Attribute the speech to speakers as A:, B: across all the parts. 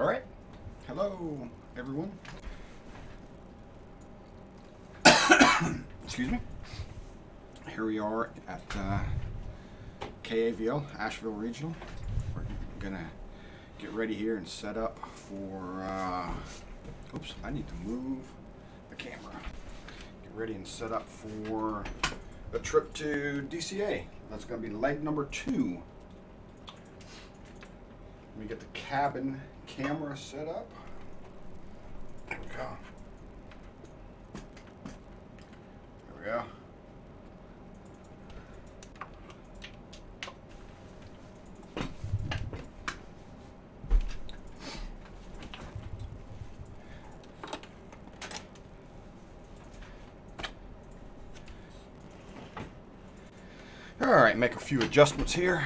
A: All right. Hello, everyone. Excuse me. Here we are at KAVL, Asheville Regional. We're gonna get ready here and set up for, oops, I need to move the camera. Get ready and set up for a trip to DCA. That's gonna be leg number 2. Let me get the cabin camera set up. There we go. There we go. All right, make a few adjustments here.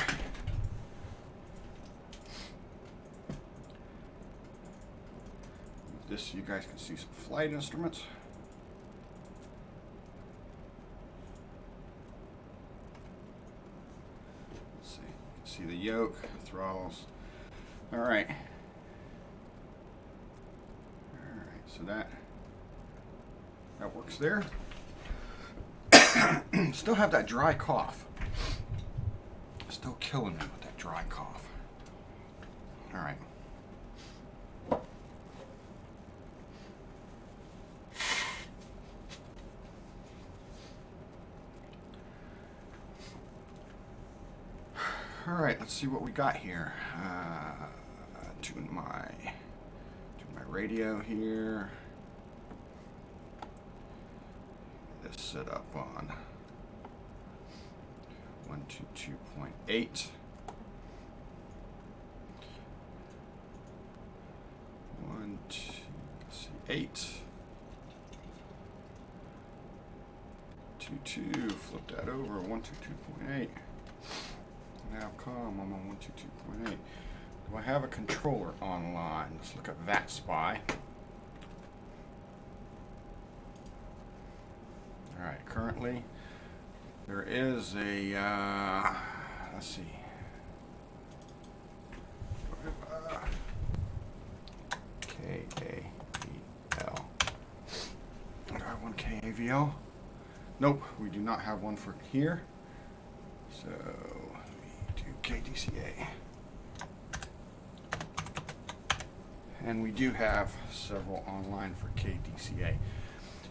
A: This so you guys can see some flight instruments. Let's see, you can see the yoke, throttles. All right. All right, so that works there. Still have that dry cough. Still killing me with that dry cough. All right. All right, let's see what we got here. Tune my radio here. This set up on 122.8. 8. 22. Flip that over. 122.8. Now come, I'm on 122.8. Do I have a controller online? Let's look at VATSIM. Alright, currently there is a, let's see. KAVL. Do I have one KAVL? Nope, we do not have one for here. So KDCA. And we do have several online for KDCA.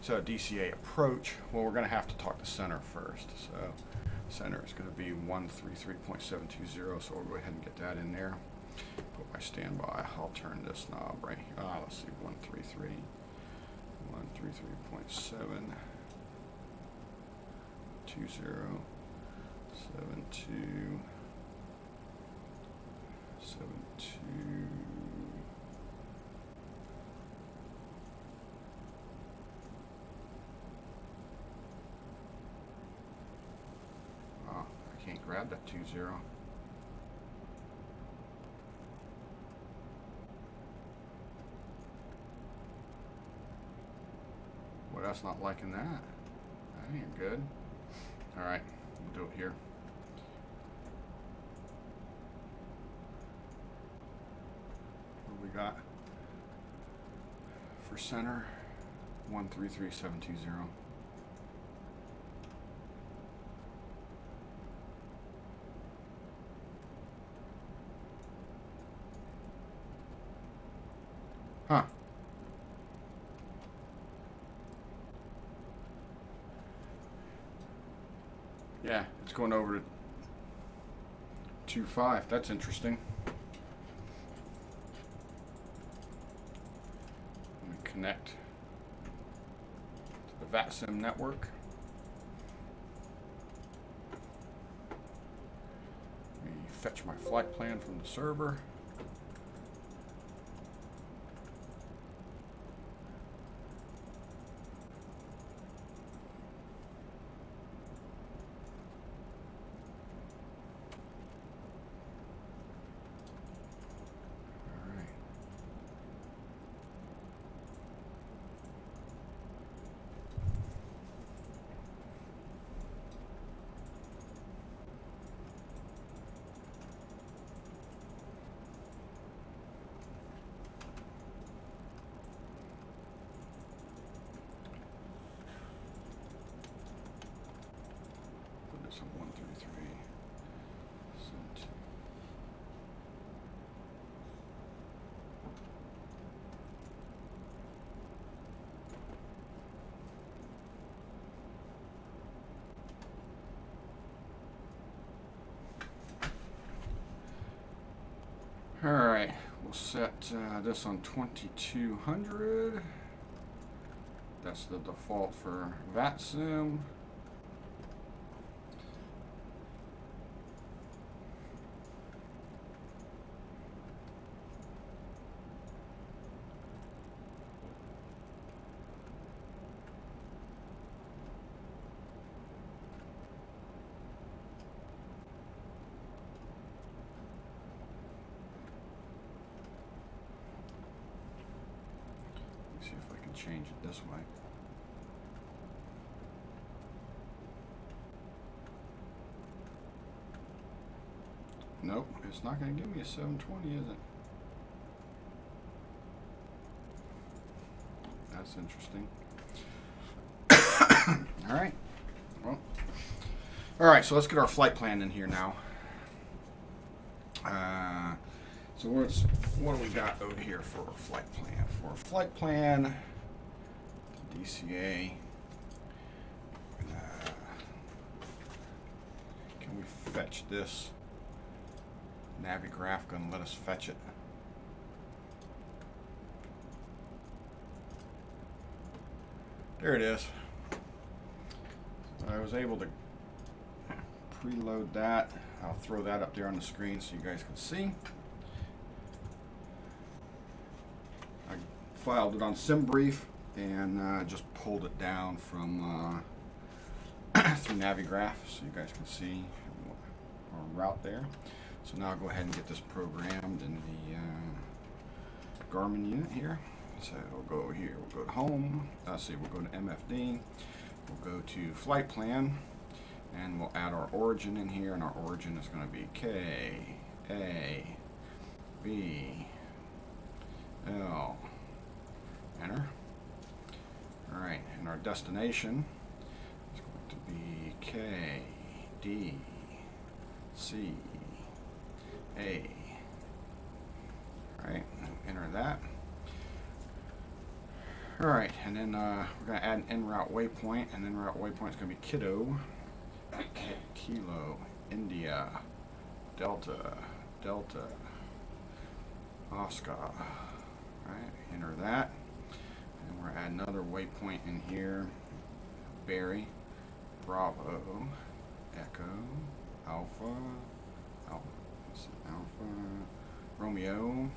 A: So DCA approach, well, we're going to have to talk to center first. So center is going to be 133.720, so we'll go ahead and get that in there. Put my standby. I'll turn this knob right here. Let's see, 133.720. 72. 72. Oh, I can't grab that 20. Well, that's not liking that. That ain't good. All right, we'll do it here. We got for center 133.720. Huh. Yeah, it's going over to 2.5. That's interesting. Connect to the VATSIM network. Let me fetch my flight plan from the server. Alright, we'll set this on 2200. That's the default for VATSIM. See if I can change it this way. Nope, it's not going to give me a 720, is it? That's interesting. All right. Well, all right. So let's get our flight plan in here now. So what do we got over here for our flight plan? For our flight plan, DCA. Can we fetch this? Navigraph gonna let us fetch it. There it is. I was able to preload that. I'll throw that up there on the screen so you guys can see. I filed it on SimBrief and just pulled it down from through Navigraph so you guys can see our route there. So now I'll go ahead and get this programmed in the Garmin unit here. So we'll go here, we'll go to home, we'll go to MFD, we'll go to flight plan, and we'll add our origin in here, and our origin is going to be K, A, B, L, enter. Alright, and our destination is going to be K, D, C, A. Alright, enter that. Alright, and then we're going to add an en route waypoint, and en route waypoint is going to be Kiddo, Kilo, India, Delta, Delta, Oscar. Alright, enter that. And we're going to add another waypoint in here, Barry, Bravo, Echo, Alpha, Alpha, Romeo,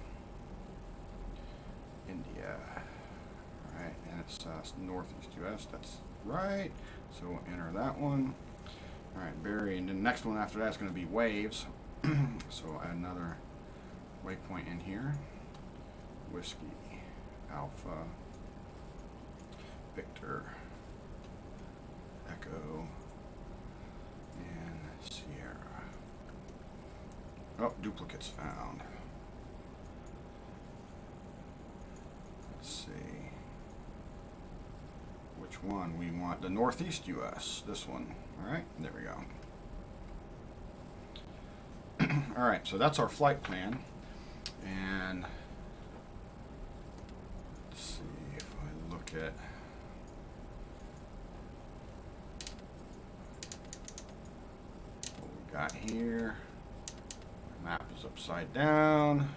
A: India. Alright, and it's northeast US, that's right. So we'll enter that one. Alright, Barry, and the next one after that is going to be Waves. So we'll add another waypoint in here. Whiskey, Alpha, Victor, Echo, and Sierra. Oh, duplicates found. Let's see. Which one we want? The northeast US, this one. Alright, there we go. Alright, so that's our flight plan. And let's see if I look at what we got here. My map is upside down.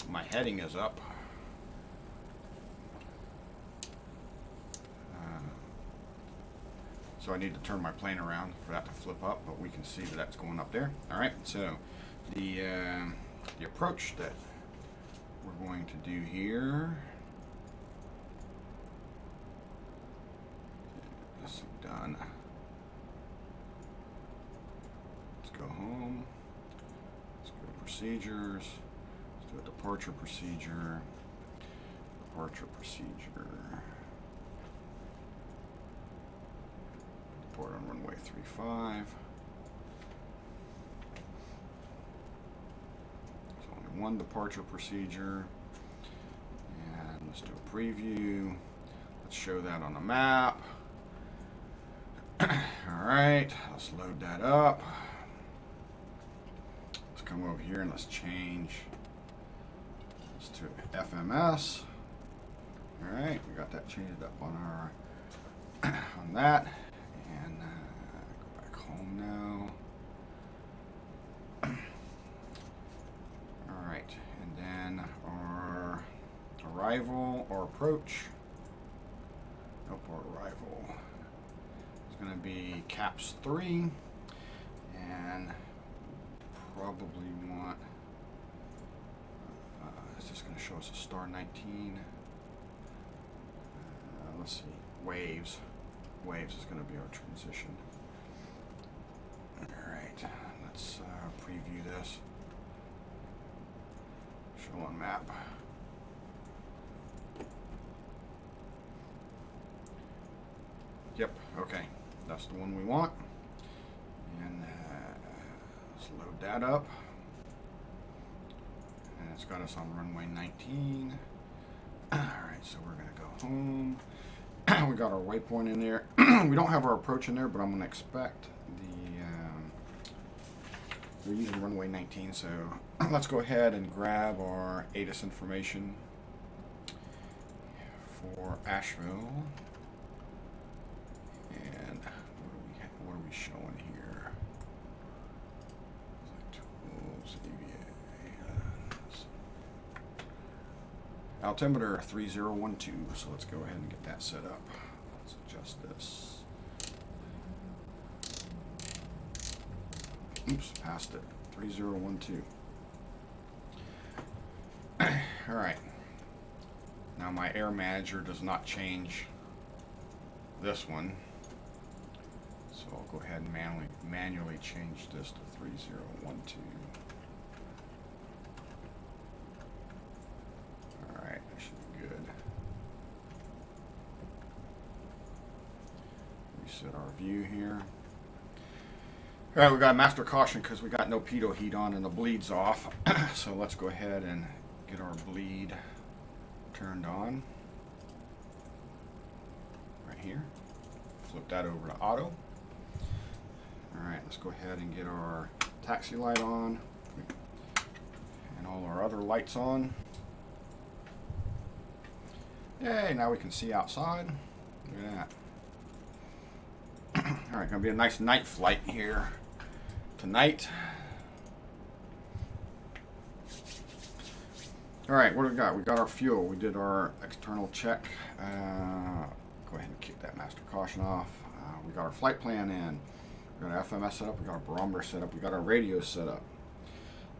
A: My heading is up. So I need to turn my plane around for that to flip up, but we can see that that's going up there. All right, so the approach that we're going to do here, this is done. Let's go home. Let's go to procedures. Let's do a departure procedure. Departure procedure. Depart on runway 35. There's only one departure procedure. And let's do a preview. Let's show that on the map. Alright, let's load that up. Let's come over here and let's change this to FMS. Alright, we got that changed up on our on that. And go back home now. All right. arrival or approach. Airport arrival. It's going to be caps 3, and probably want. It's just going to show us a star 19. Let's see. Waves. Waves is going to be our transition. All right. Let's preview this. Show on map. Yep, okay, that's the one we want. And let's load that up. And it's got us on runway 19. All right, so we're gonna go home. We got our waypoint in there. We don't have our approach in there, but I'm gonna expect we're using runway 19, so let's go ahead and grab our ATIS information for Asheville. And what are we showing here? Tools, altimeter 3012. So let's go ahead and get that set up. Let's adjust this. Oops, passed it. 3012. All right. Now my air manager does not change this one. So I'll go ahead and manually change this to 3012. All right, that should be good. Reset our view here. All right, we got master caution because we got no pitot heat on and the bleed's off. So let's go ahead and get our bleed turned on. Right here. Flip that over to auto. Alright, let's go ahead and get our taxi light on and all our other lights on. Yay, now we can see outside. Look at that. Alright, gonna be a nice night flight here tonight. Alright, what do we got? We got our fuel. We did our external check. Go ahead and kick that master caution off. We got our flight plan in. We got our FMS set up. We got our barometer set up. We got our radio set up.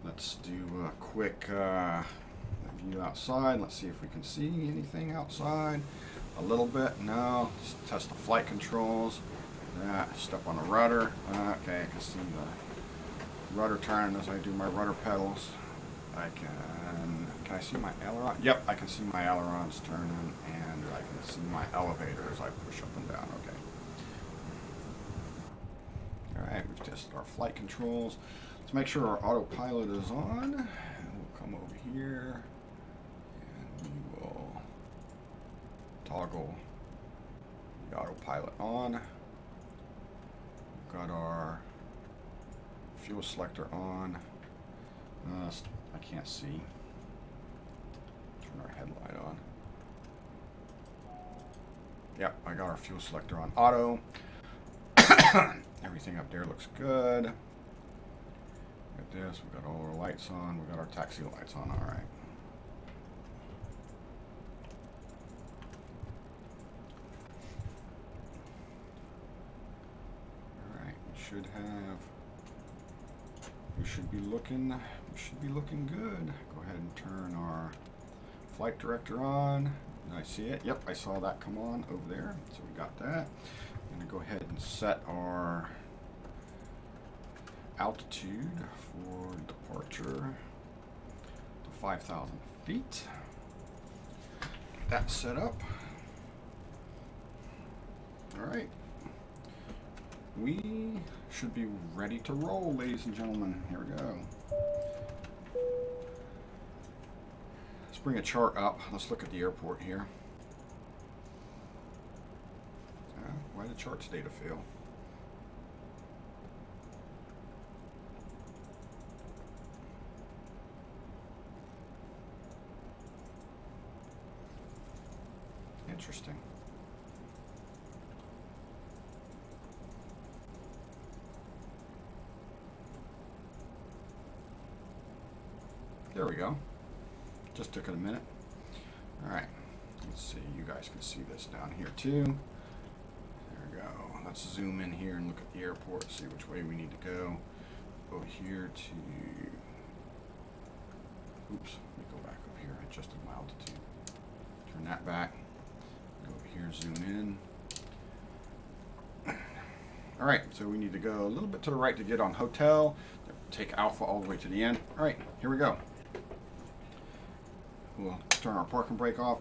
A: Let's do a quick view outside. Let's see if we can see anything outside. A little bit. No. Just test the flight controls. Step on the rudder. Okay, I can see the rudder turning as I do my rudder pedals. Can I see my aileron? Yep, I can see my ailerons turning, and I can see my elevator as I push up and down. Okay. All right, we've tested our flight controls. Let's make sure our autopilot is on. And we'll come over here, and we will toggle the autopilot on. We've got our fuel selector on. I can't see. Turn our headlight on. Yep, I got our fuel selector on auto. Everything up there looks good. Got this, we got all our lights on, we got our taxi lights on, all right. All right, we should be looking good. Go ahead and turn our flight director on. Did I see it? Yep, I saw that come on over there. So we got that. I'm gonna go ahead and set our altitude for departure to 5,000 feet. Get that set up. All right. We should be ready to roll, ladies and gentlemen. Here we go. Let's bring a chart up. Let's look at the airport here. Why the chart's data fail? Interesting. There we go. Just took it a minute. All right. let's see, you guys can see this down here too. There we go. Let's zoom in here and look at the airport, see which way we need to go. Go here to, oops, let me go back up here, adjusted my altitude. Turn that back, go over here, zoom in. All right, so we need to go a little bit to the right to get on hotel, take Alpha all the way to the end. All right, here we go. We'll turn our parking brake off.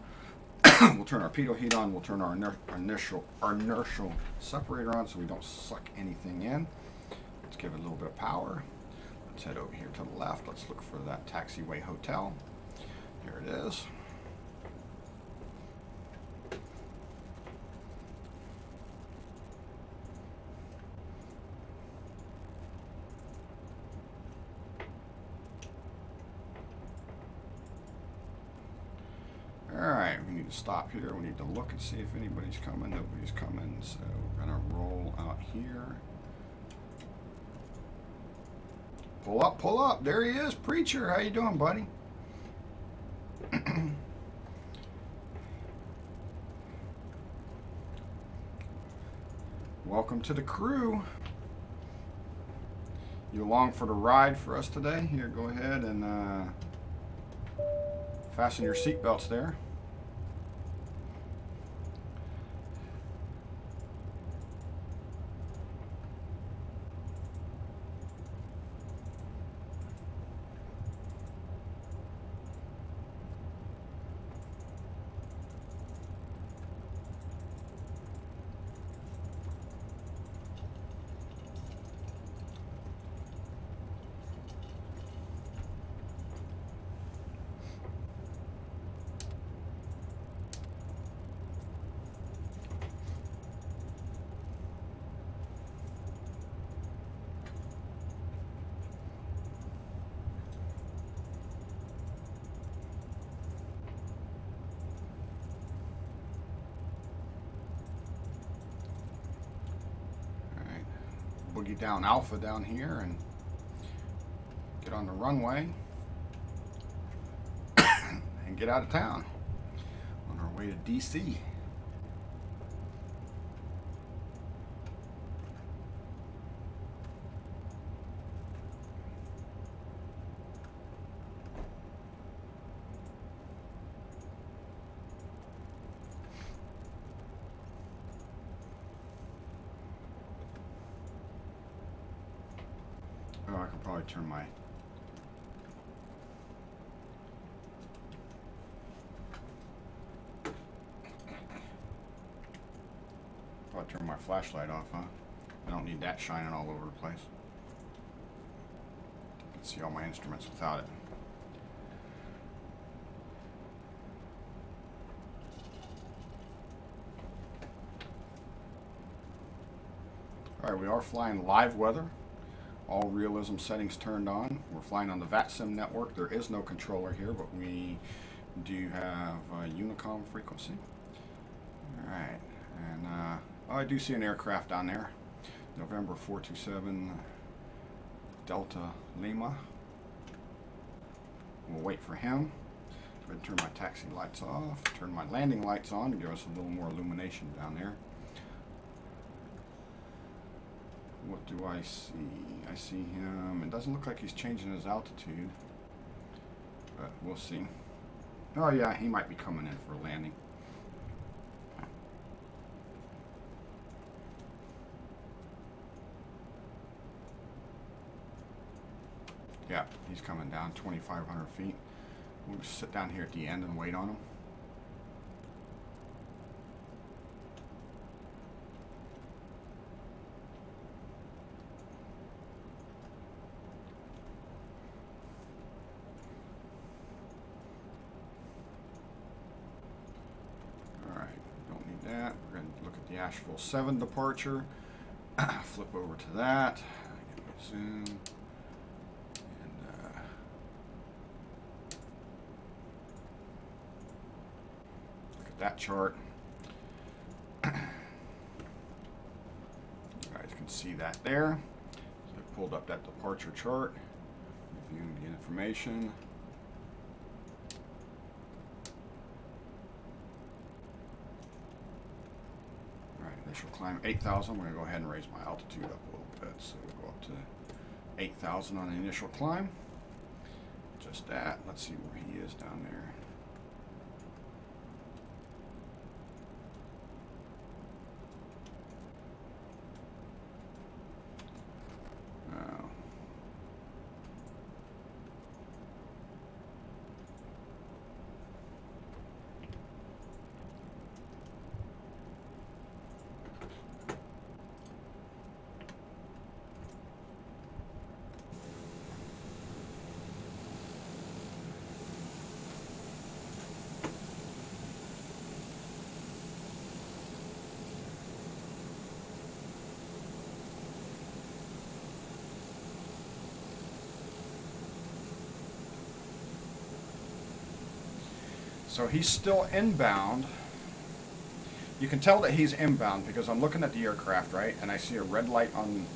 A: We'll turn our pitot heat on. We'll turn our inertial separator on so we don't suck anything in. Let's give it a little bit of power. Let's head over here to the left. Let's look for that taxiway hotel. Here it is. Alright, we need to stop here. We need to look and see if anybody's coming. Nobody's coming, so we're going to roll out here. Pull up, pull up. There he is, Preacher. How you doing, buddy? Welcome to the crew. You along for the ride for us today? Here, go ahead and fasten your seatbelts there. Boogie down Alpha down here and get on the runway and get out of town on our way to DC. Oh, I could probably turn my flashlight off, huh? I don't need that shining all over the place. I can see all my instruments without it. All right, we are flying live weather. All realism settings turned on. We're flying on the VATSIM network. There is no controller here, but we do have a Unicom frequency. All right, and oh, I do see an aircraft down there. November 427 Delta Lima. We'll wait for him. Go ahead and turn my taxi lights off. Turn my landing lights on to give us a little more illumination down there. What do I see? I see him. It doesn't look like he's changing his altitude, but we'll see. Oh yeah, he might be coming in for a landing. Yeah, he's coming down 2,500 feet. We'll just sit down here at the end and wait on him. We're going to look at the Asheville 7 departure. Flip over to that. Get my zoom. And look at that chart. You guys can see that there. So I pulled up that departure chart, reviewing the information. initial climb 8,000. I'm going to go ahead and raise my altitude up a little bit. So we'll go up to 8,000 on the initial climb. Just that. Let's see where he is down there. Oh. So he's still inbound. You can tell that he's inbound because I'm looking at the aircraft, right? And I see a red light on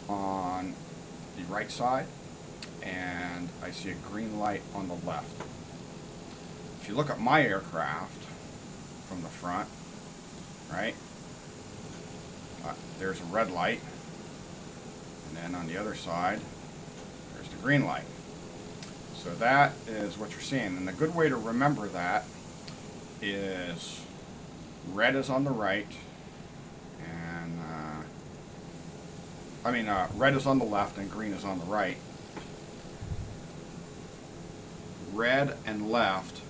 A: the right side, and I see a green light on the left. If you look at my aircraft from the front, right? There's a red light, and then on the other side, there's the green light. So that is what you're seeing. And the good way to remember that is red is on the right, and red is on the left and green is on the right. Red and left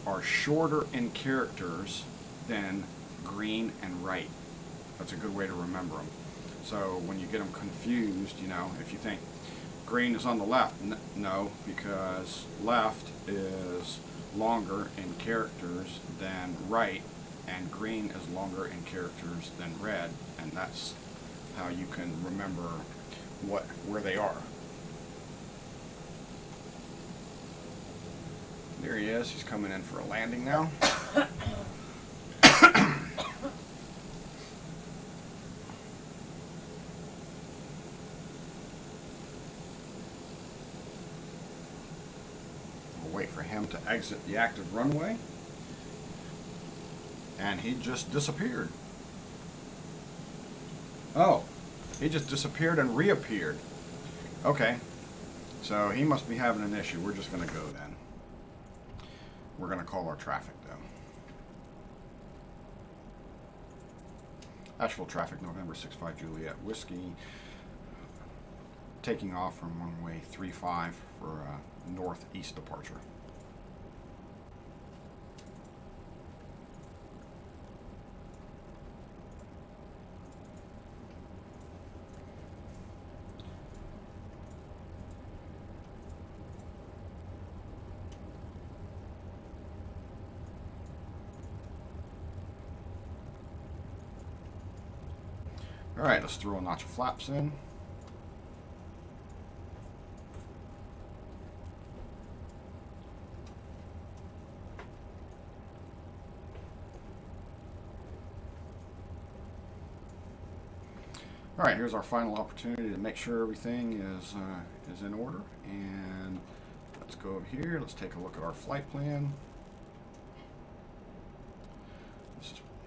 A: are shorter in characters than green and right. That's a good way to remember them. So when you get them confused, you know, if you think green is on the left, no, because left is longer in characters than right, and green is longer in characters than red, and that's how you can remember where they are. There he is. He's coming in for a landing now. Wait for him to exit the active runway, and he just disappeared. Oh, he just disappeared and reappeared. Okay, so he must be having an issue. We're just going to go then. We're going to call our traffic though. Asheville traffic, November 65 Juliet Whiskey, taking off from runway 35 for northeast departure. All right, let's throw a notch of flaps in. All right, here's our final opportunity to make sure everything is in order. And let's go over here. Let's take a look at our flight plan.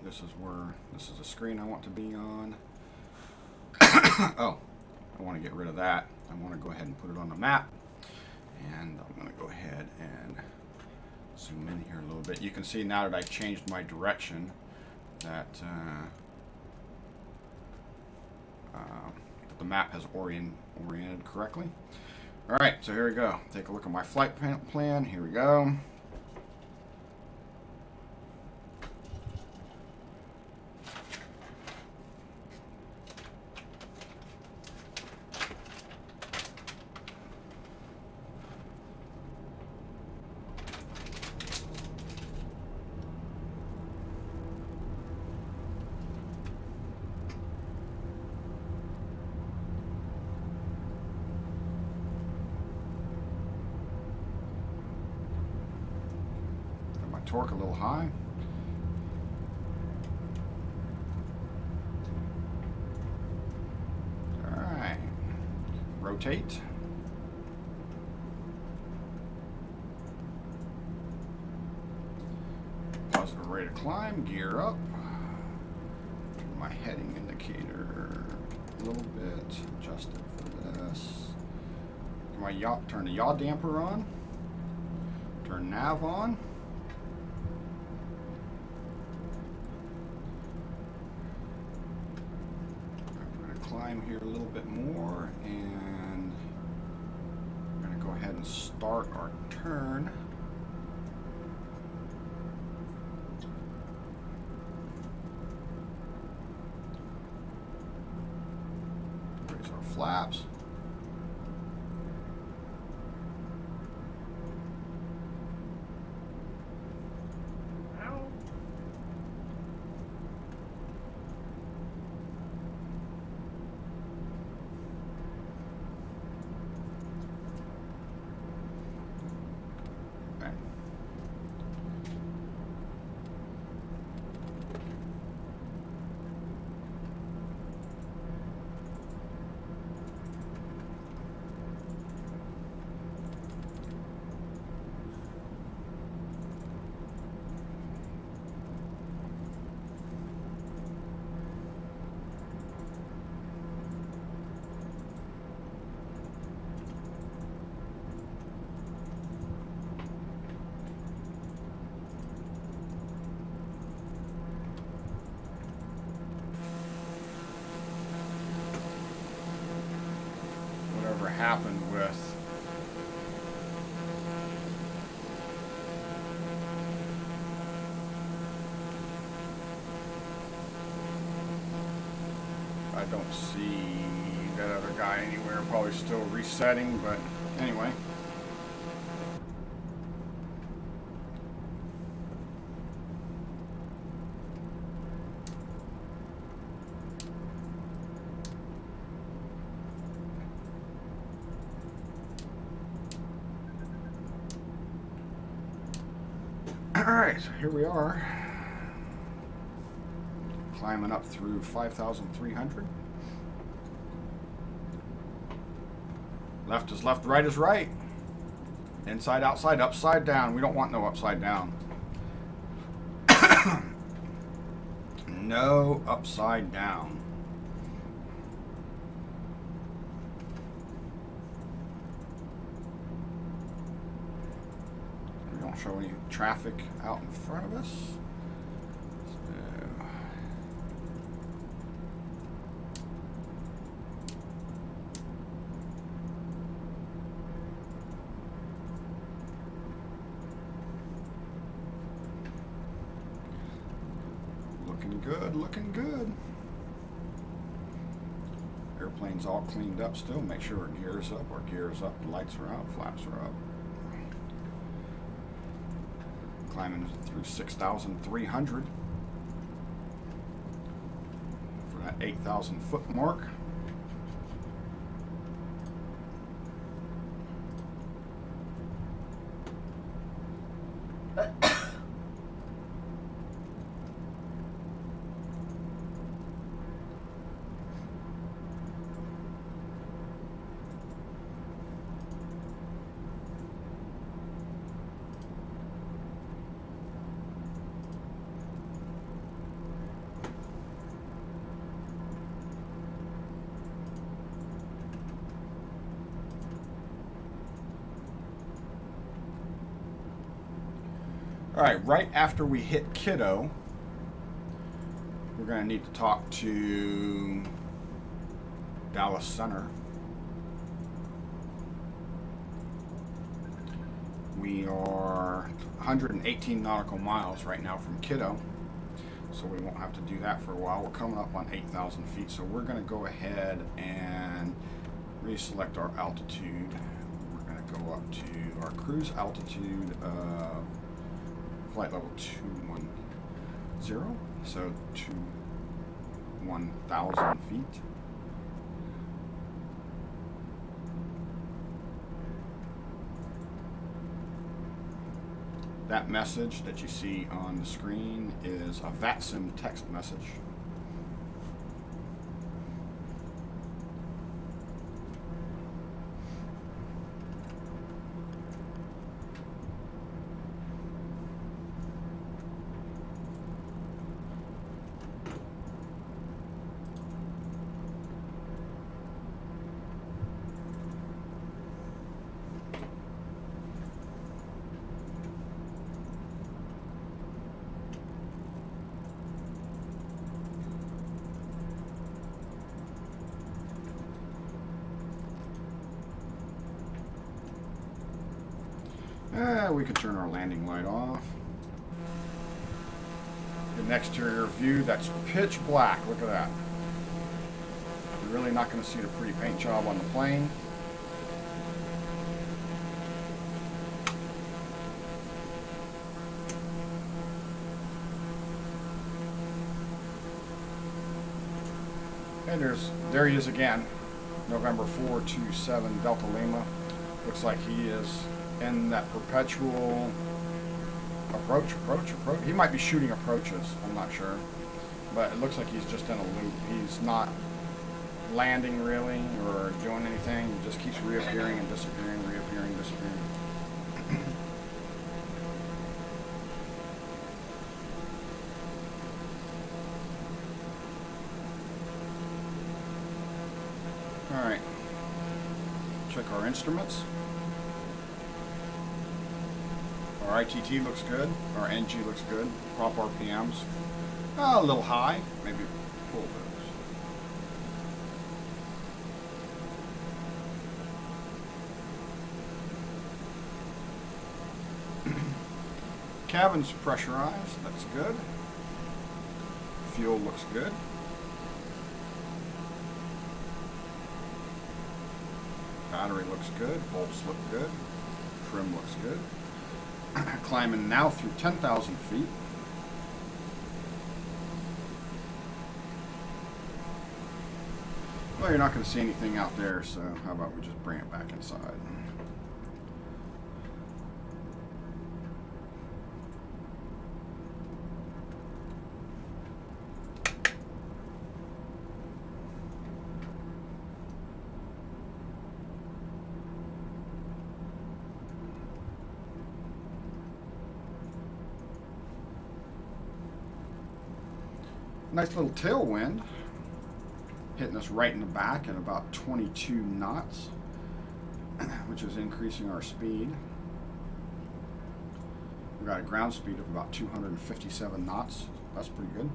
A: This is a screen I want to be on. Oh, I want to get rid of that. I want to go ahead and put it on the map. And I'm going to go ahead and zoom in here a little bit. You can see now that I've changed my direction that the map has oriented correctly. All right, so here we go. Take a look at my flight plan. Here we go. Torque a little high. All right, rotate. Positive rate of climb, gear up. Turn my heading indicator a little bit, adjust it for this. Turn the yaw damper on, turn nav on. We're going to climb here a little bit more, and we're going to go ahead and start our turn. Raise our flaps. Whatever happened with I don't see that other guy anywhere, probably still resetting, but anyway. Alright, so here we are, climbing up through 5,300. Left is left, right is right. Inside, outside, upside down. We don't want no upside down. No upside down. Show any traffic out in front of us. So, looking good, looking good. Airplane's all cleaned up still. Make sure our gear's up. Our gear's up, the lights are out, flaps are up. Climbing through 6,300 for that 8,000 foot mark. All right, right after we hit Kiddo, we're going to need to talk to Dallas Center. We are 118 nautical miles right now from Kiddo, so we won't have to do that for a while. We're coming up on 8,000 feet, so we're going to go ahead and reselect our altitude. We're going to go up to our cruise altitude of flight level 210, so to 1,000 feet. That message that you see on the screen is a VATSIM text message. We can turn our landing light off. An exterior view that's pitch black. Look at that. You're really not going to see the pretty paint job on the plane. And there he is again, November 427 Delta Lima. Looks like he is in that perpetual approach. He might be shooting approaches, I'm not sure. But it looks like he's just in a loop. He's not landing really or doing anything. He just keeps reappearing and disappearing, reappearing, disappearing. Alright, check our instruments. Our ITT looks good, our NG looks good, prop RPMs, a little high, maybe pull those. Cabin's pressurized, that's good. Fuel looks good. Battery looks good, bolts look good, trim looks good. Climbing now through 10,000 feet. Well, you're not going to see anything out there, so how about we just bring it back inside. Nice little tailwind hitting us right in the back at about 22 knots, which is increasing our speed. We've got a ground speed of about 257 knots. That's pretty good.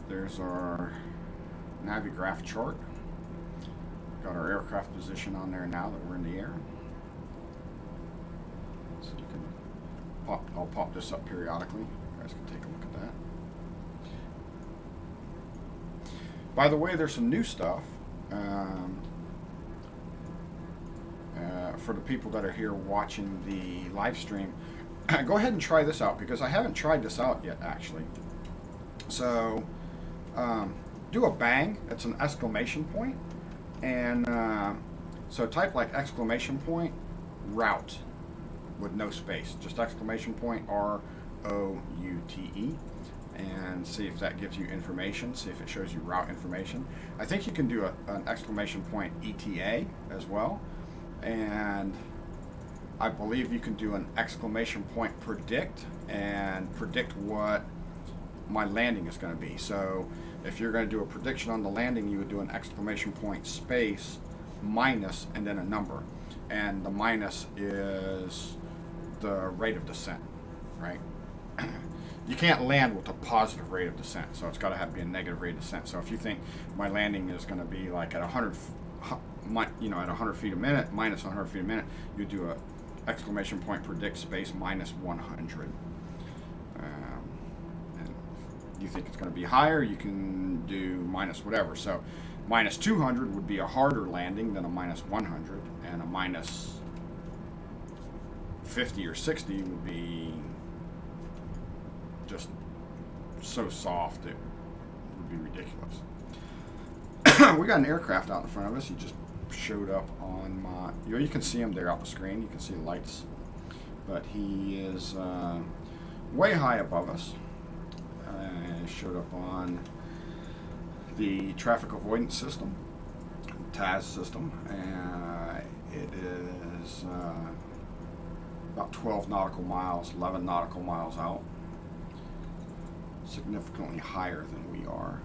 A: There's our Navigraph chart. Got our aircraft position on there now that we're in the air. So you can I'll pop this up periodically. You guys can take a look at that. By the way, there's some new stuff for the people that are here watching the live stream. Go ahead and try this out because I haven't tried this out yet actually. So do a bang. It's an exclamation point. And so type like exclamation point route with no space, just exclamation point ROUTE, and see if that gives you information, see if it shows you route information. I think you can do an exclamation point ETA as well, and I believe you can do an exclamation point predict and predict what my landing is going to be. So if you're going to do a prediction on the landing, you would do an exclamation point space minus and then a number, and the minus is the rate of descent, right? You can't land with a positive rate of descent, so it's got to be a negative rate of descent. So if you think my landing is going to be like at 100, at 100 feet a minute, minus 100 feet a minute, you do a exclamation point predict space minus 100. You think it's going to be higher, you can do minus whatever. So minus 200 would be a harder landing than a minus 100, and a minus 50 or 60 would be just so soft it would be ridiculous. We got an aircraft out in front of us. He just showed up on my, you can see him there out the screen, you can see the lights, but he is way high above us. Showed up on the traffic avoidance system, TAS system, and it is about 12 nautical miles, 11 nautical miles out, significantly higher than we are.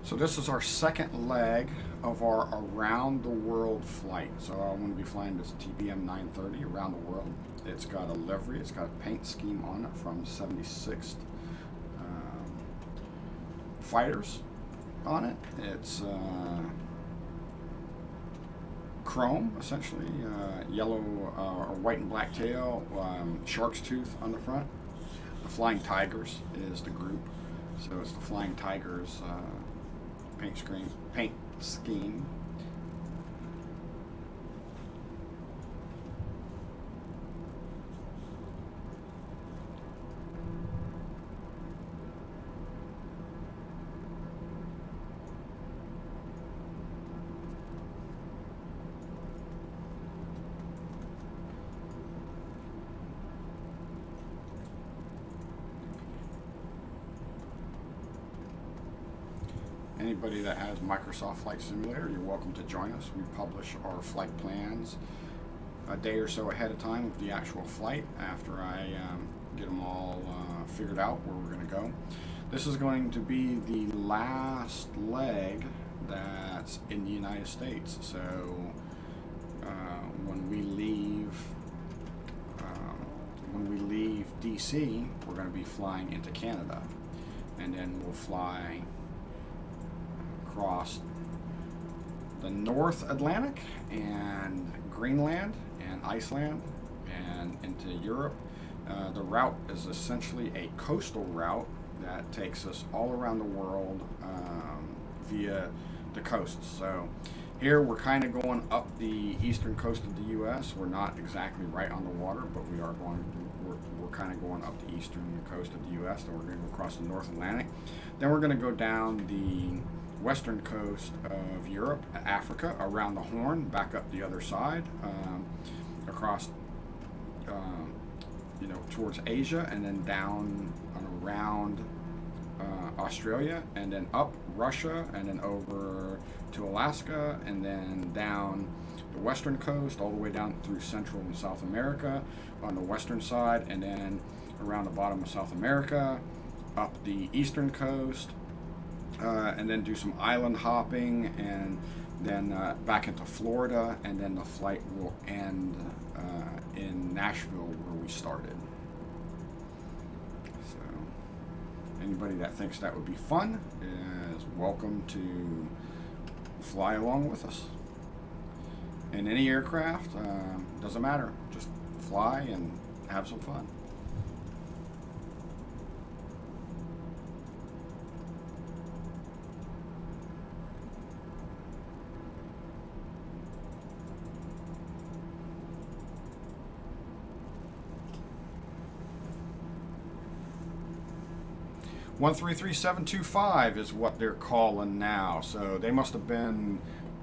A: So this is our second leg of our around the world flight. So I'm going to be flying this TBM 930 around the world. It's got a livery, it's got a paint scheme on it from 76th fighters on it. It's chrome, essentially, yellow or white and black tail, shark's tooth on the front. The Flying Tigers is the group. So it's the Flying Tigers paint scheme. Anybody that has Microsoft Flight Simulator, you're welcome to join us. We publish our flight plans a day or so ahead of time of the actual flight after I get them all figured out where we're going to go. This is going to be the last leg that's in the United States. So when we leave DC, we're going to be flying into Canada, and then we'll fly across the North Atlantic and Greenland and Iceland and into Europe. The route is essentially a coastal route that takes us all around the world via the coasts. So here we're kind of going up the eastern coast of the U.S. We're not exactly right on the water, but we are we're kind of going up the eastern coast of the U.S. Then we're going to go across the North Atlantic. Then we're going to go down the western coast of Europe, Africa, around the Horn, back up the other side, across, towards Asia, and then down and around Australia, and then up Russia, and then over to Alaska, and then down the western coast, all the way down through Central and South America on the western side, and then around the bottom of South America, up the eastern coast, and then do some island hopping, and then back into Florida, and then the flight will end in Nashville where we started. So anybody that thinks that would be fun is welcome to fly along with us. In any aircraft, doesn't matter, just fly and have some fun. (133.725) is what they're calling now. So they must have been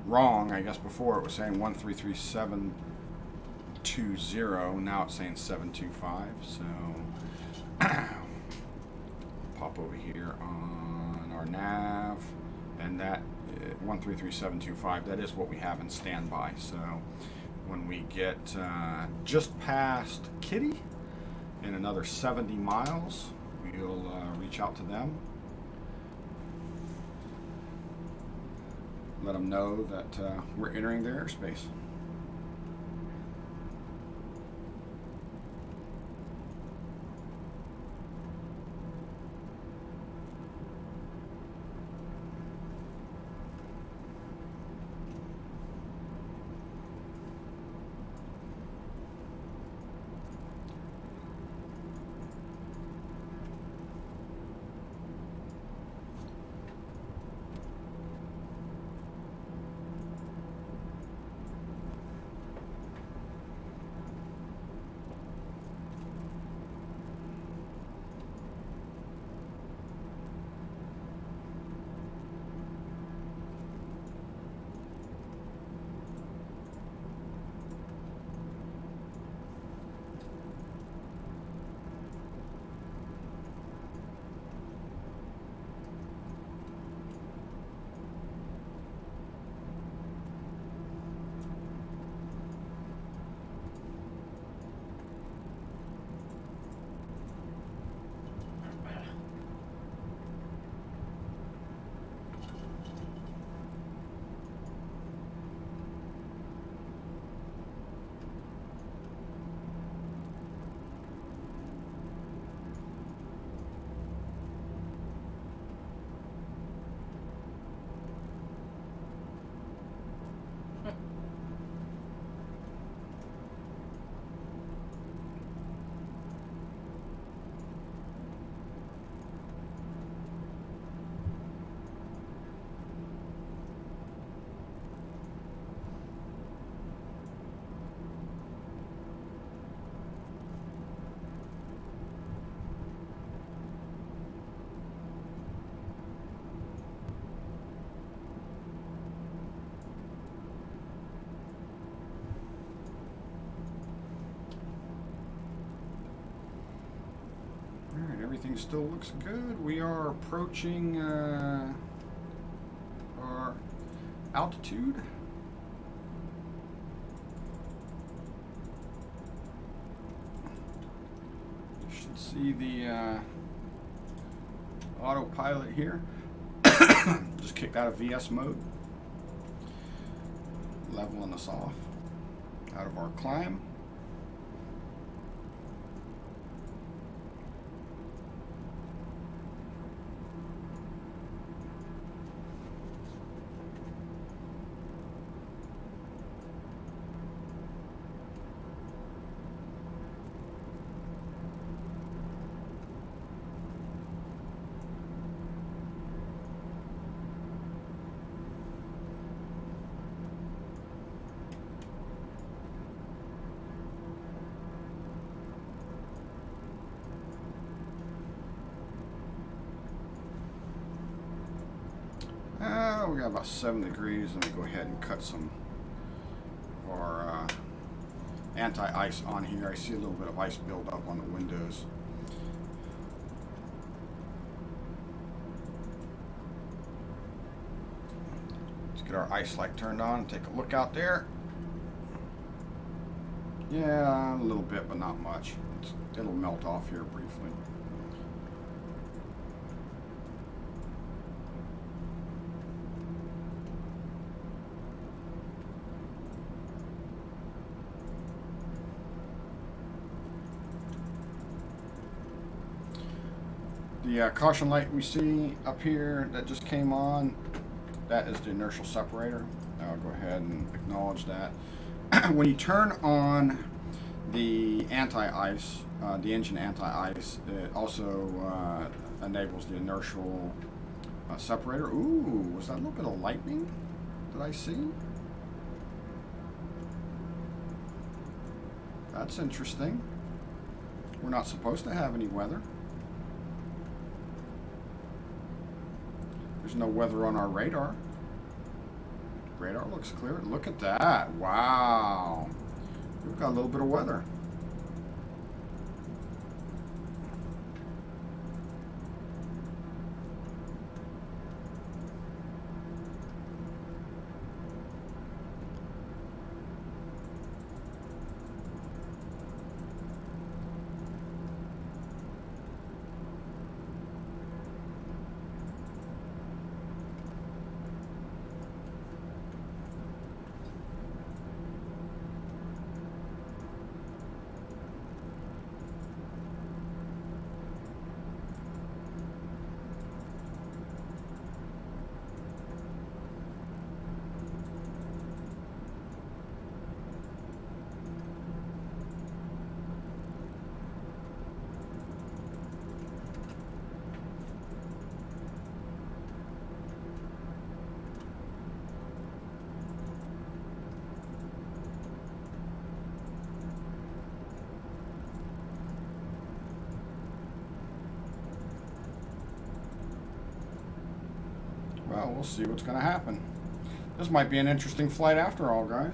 A: wrong. I guess before it was saying 133.720. Now it's saying 725. So pop over here on our nav, and that 133.725. That is what we have in standby. So when we get just past Kitty in another 70 miles. We'll reach out to them, let them know that we're entering their airspace. everything still looks good. We are approaching our altitude. You should see the autopilot here. Just kicked out of VS mode. Leveling us off out of our climb. We got about 7 degrees. Let me go ahead and cut some of our anti-ice on here. I see a little bit of ice buildup on the windows. Let's get our ice light turned on and take a look out there. Yeah, a little bit, but not much. It'll melt off here briefly. The caution light we see up here that just came on, that is the inertial separator. I'll go ahead and acknowledge that. When you turn on the anti-ice, the engine anti-ice, it also enables the inertial separator. Ooh, was that a little bit of lightning that I see? That's interesting. We're not supposed to have any weather. There's no weather on our radar. Radar looks clear. Look at that. Wow. We've got a little bit of weather. Well, we'll see what's going to happen. This might be an interesting flight after all, guys.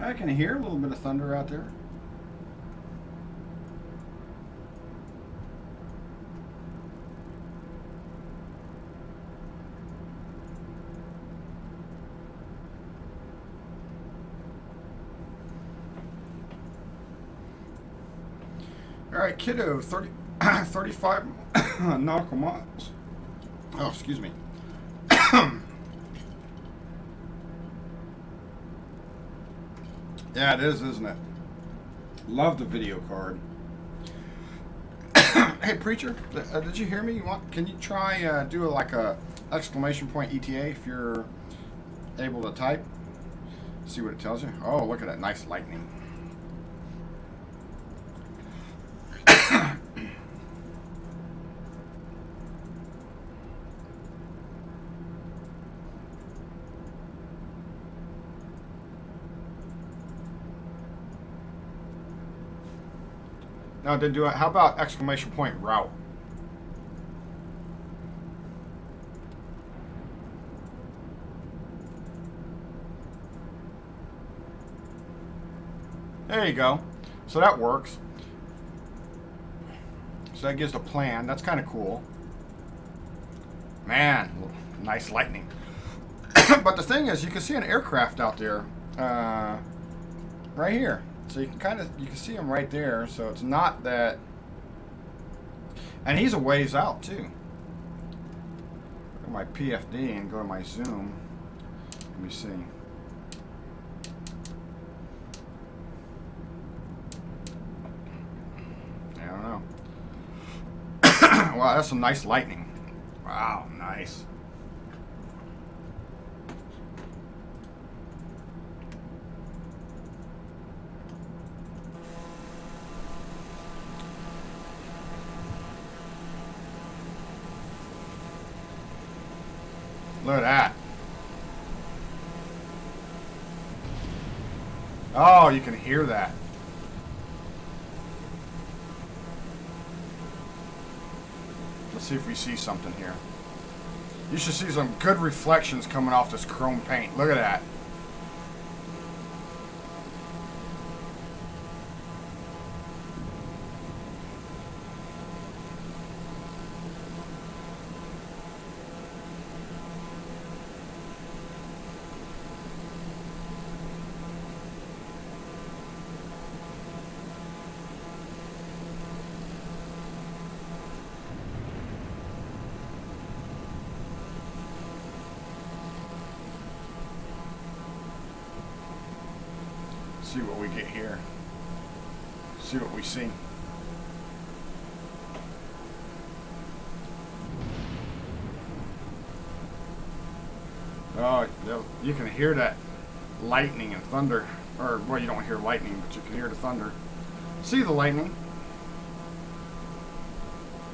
A: I can hear a little bit of thunder out there. All right, kiddo, 35 nautical miles. Oh, excuse me. Yeah, it is, isn't it? Love the video card. Hey, preacher, did you hear me? Can you try do like a exclamation point ETA if you're able to type? See what it tells you. Oh, look at that nice lightning. No, didn't do it. How about exclamation point route? There you go. So that works. So that gives the plan. That's kind of cool. Man, nice lightning. But the thing is, you can see an aircraft out there, right here. So you can see him right there. So it's not that, and he's a ways out too. Go to my PFD and go to my zoom. Let me see. I don't know. Wow, that's some nice lightning. Wow, nice. Look at that. Oh, you can hear that. Let's see if we see something here. You should see some good reflections coming off this chrome paint. Look at that. See what we get here. See what we see. Oh, you can hear that lightning and thunder. Or, well, you don't hear lightning, but you can hear the thunder. See the lightning.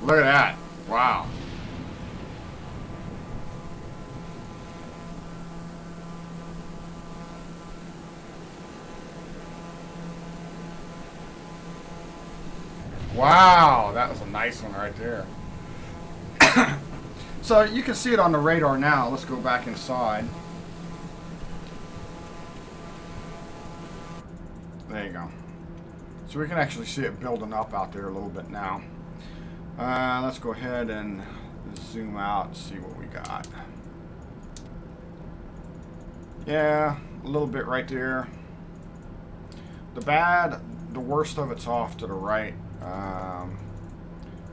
A: Look at that. Wow. Wow, that was a nice one right there. So you can see it on the radar now. Let's go back inside. There you go. So we can actually see it building up out there a little bit now. Let's go ahead and zoom out and see what we got. Yeah, a little bit right there. The worst of it's off to the right.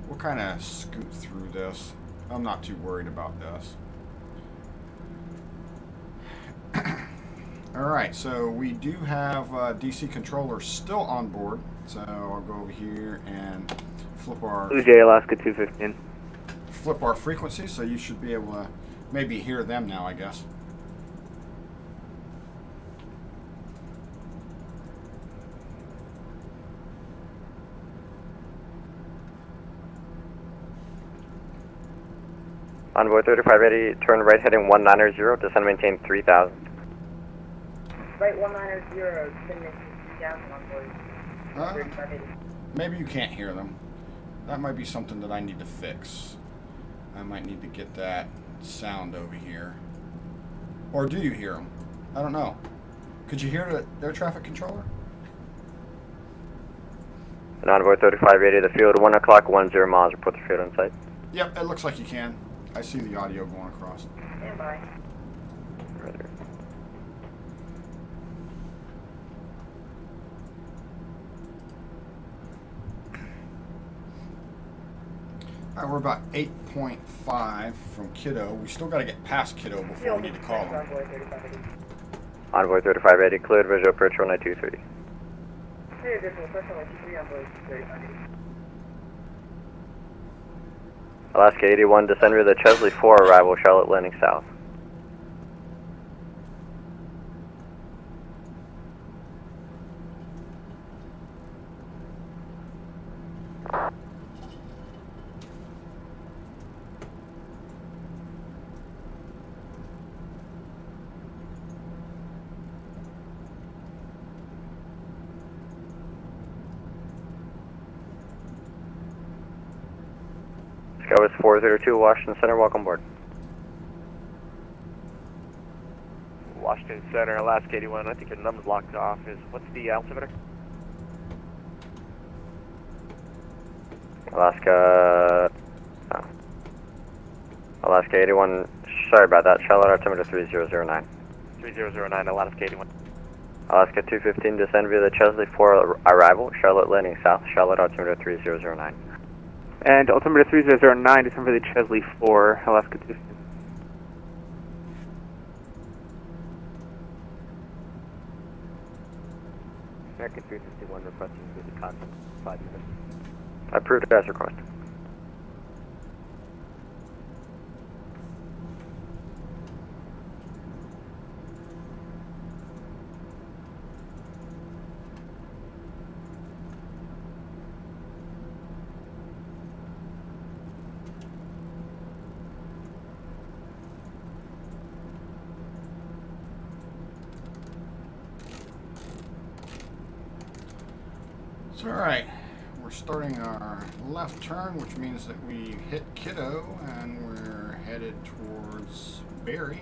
A: We'll kind of scoot through this. I'm not too worried about this. Alright, so we do have DC controller still on board. So I'll go over here and flip our
B: Blue Jay Alaska 215.
A: Flip our frequency, so you should be able to maybe hear them now, I guess.
B: Envoy 35 ready, turn right heading 190, descend maintain 3000.
C: Right 190, descend maintain 3000, Envoy 35 ready.
A: Maybe you can't hear them. That might be something that I need to fix. I might need to get that sound over here. Or do you hear them? I don't know. Could you hear the air traffic controller?
B: And Envoy 35 ready, the field 1 o'clock, 10 miles, report the field in sight.
A: Yep, it looks like you can. I see the audio going across.
C: Stand by.
B: Right.
A: All right, we're about 8.5 from Kiddo. We still got to get past Kiddo before we need to call him.
C: Envoy 3580.
B: Envoy 3580, cleared visual approach 1923.
C: Clear visual approach 1923, Envoy 3580.
B: Alaska 81, descend via the Chesley 4, arrival Charlotte landing south. Skywest 402, Washington Center, welcome aboard.
D: Washington Center, Alaska 81. I think your number's locked off. What's the altimeter?
B: Alaska 81, sorry about that, Charlotte altimeter 3009.
D: 3009, Alaska 81.
B: Alaska 215, descend via the Chesley 4, arrival Charlotte landing south, Charlotte altimeter 3009.
D: And altimeter 3009, descend via the Chesley 4, Alaska 215.
B: American 351 requesting the contact 5 minutes. Approved as requested.
A: So, all right, we're starting our left turn, which means that we hit Kiddo and we're headed towards Berry.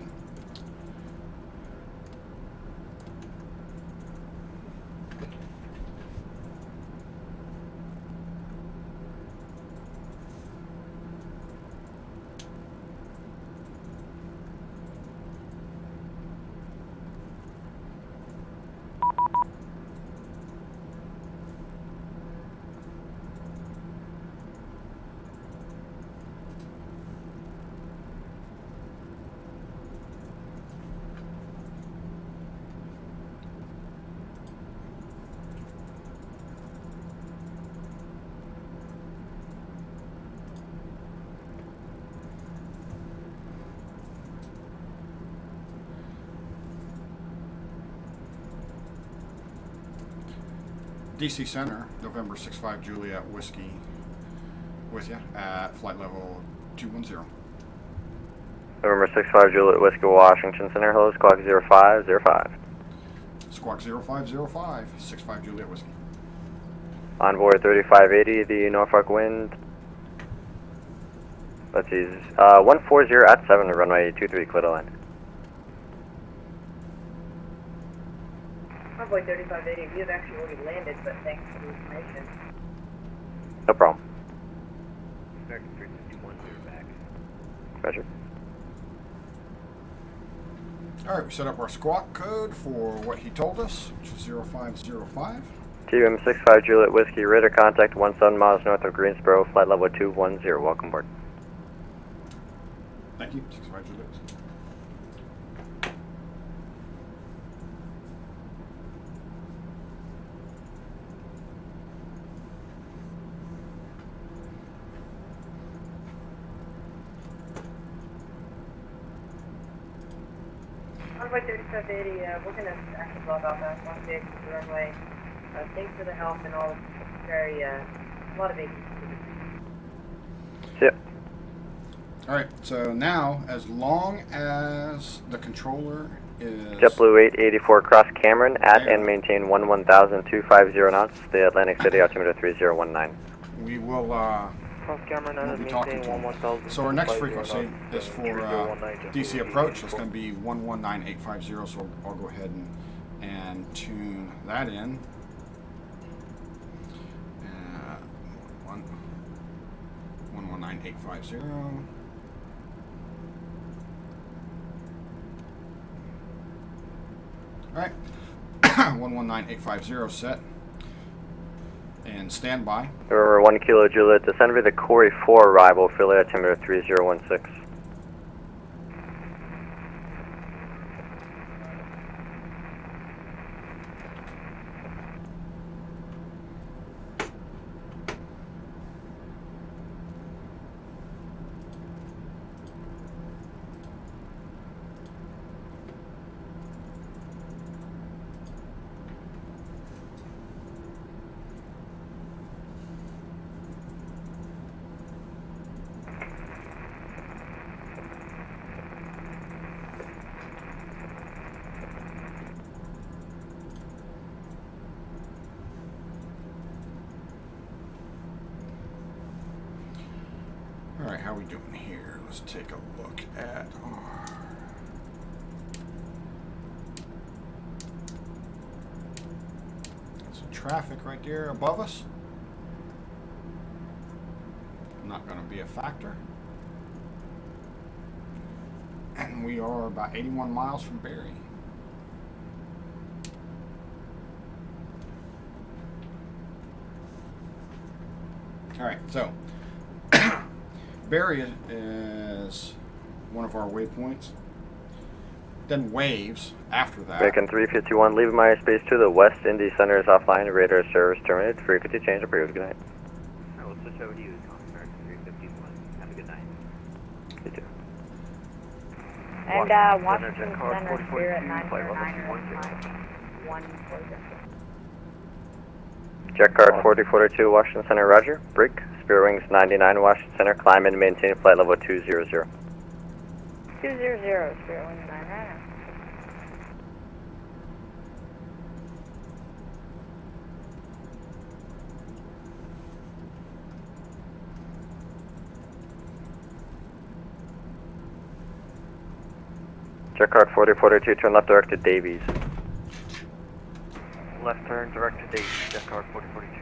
A: DC Center, November 65 Juliet Whiskey, with you at flight level 210.
B: November 65 Juliet Whiskey, Washington Center, hello, squawk 0505.
A: Squawk 0505, 65 Juliet Whiskey.
B: Envoy 3580, the Norfolk wind. Let's see, 140 at 7, runway 23, clear to land.
C: Envoy 3580, we have actually already landed, but thanks for the information.
B: No problem.
D: American 351, clear back.
B: Roger.
A: All right, we set up our squawk code for what he told us, which is 0505.
B: TBM 65 Juliet Whiskey, radar contact 17 miles north of Greensboro, flight level 210, welcome aboard.
A: Thank you, 65 Juliet Whiskey.
C: Envoy 3580, we're going to actually log off at 16 the runway. Thanks for the help and all. Very, a lot of agencies.
B: Yep.
A: All right, so now, as long as the controller is...
B: JetBlue 884 cross Cameron at and maintain 110,250 knots, the Atlantic City altimeter 3019.
A: we will
D: Cross Cameron,
A: we'll be talking to him. So our next frequency is for DC approach. It's going to be 119850. So I'll go ahead and tune that in. 119850. All right, 119850 set. And stand by.
B: November 1 Kilo Juliet, descend via the Corey 4 arrival, Philly altimeter 3016.
A: All right, how we doing here? Let's take a look at our... Some traffic right there above us. Not going to be a factor. And we are about 81 miles from Barry. All right, so Barry is one of our waypoints. Then waves after that.
B: American 351, leaving my airspace to the West Indy Center is offline. Radar service terminated. Frequency change approved. Good night.
E: I will switch over to you, American 351. Have a good night.
B: You too.
C: And
D: Washington
C: Washington
D: Center,
C: Center,
D: Car
C: Spirit
D: 4042, flight level
C: 909, 140.
B: Jet card 4042, Washington Center, roger. Break. Spirit Wings 99, Washington Center, climb and maintain flight level 200.
C: 200, Spirit Wings 99.
B: Jet card 4042, turn left direct to Davies.
D: Left turn, direct to Davies, jet card 4042.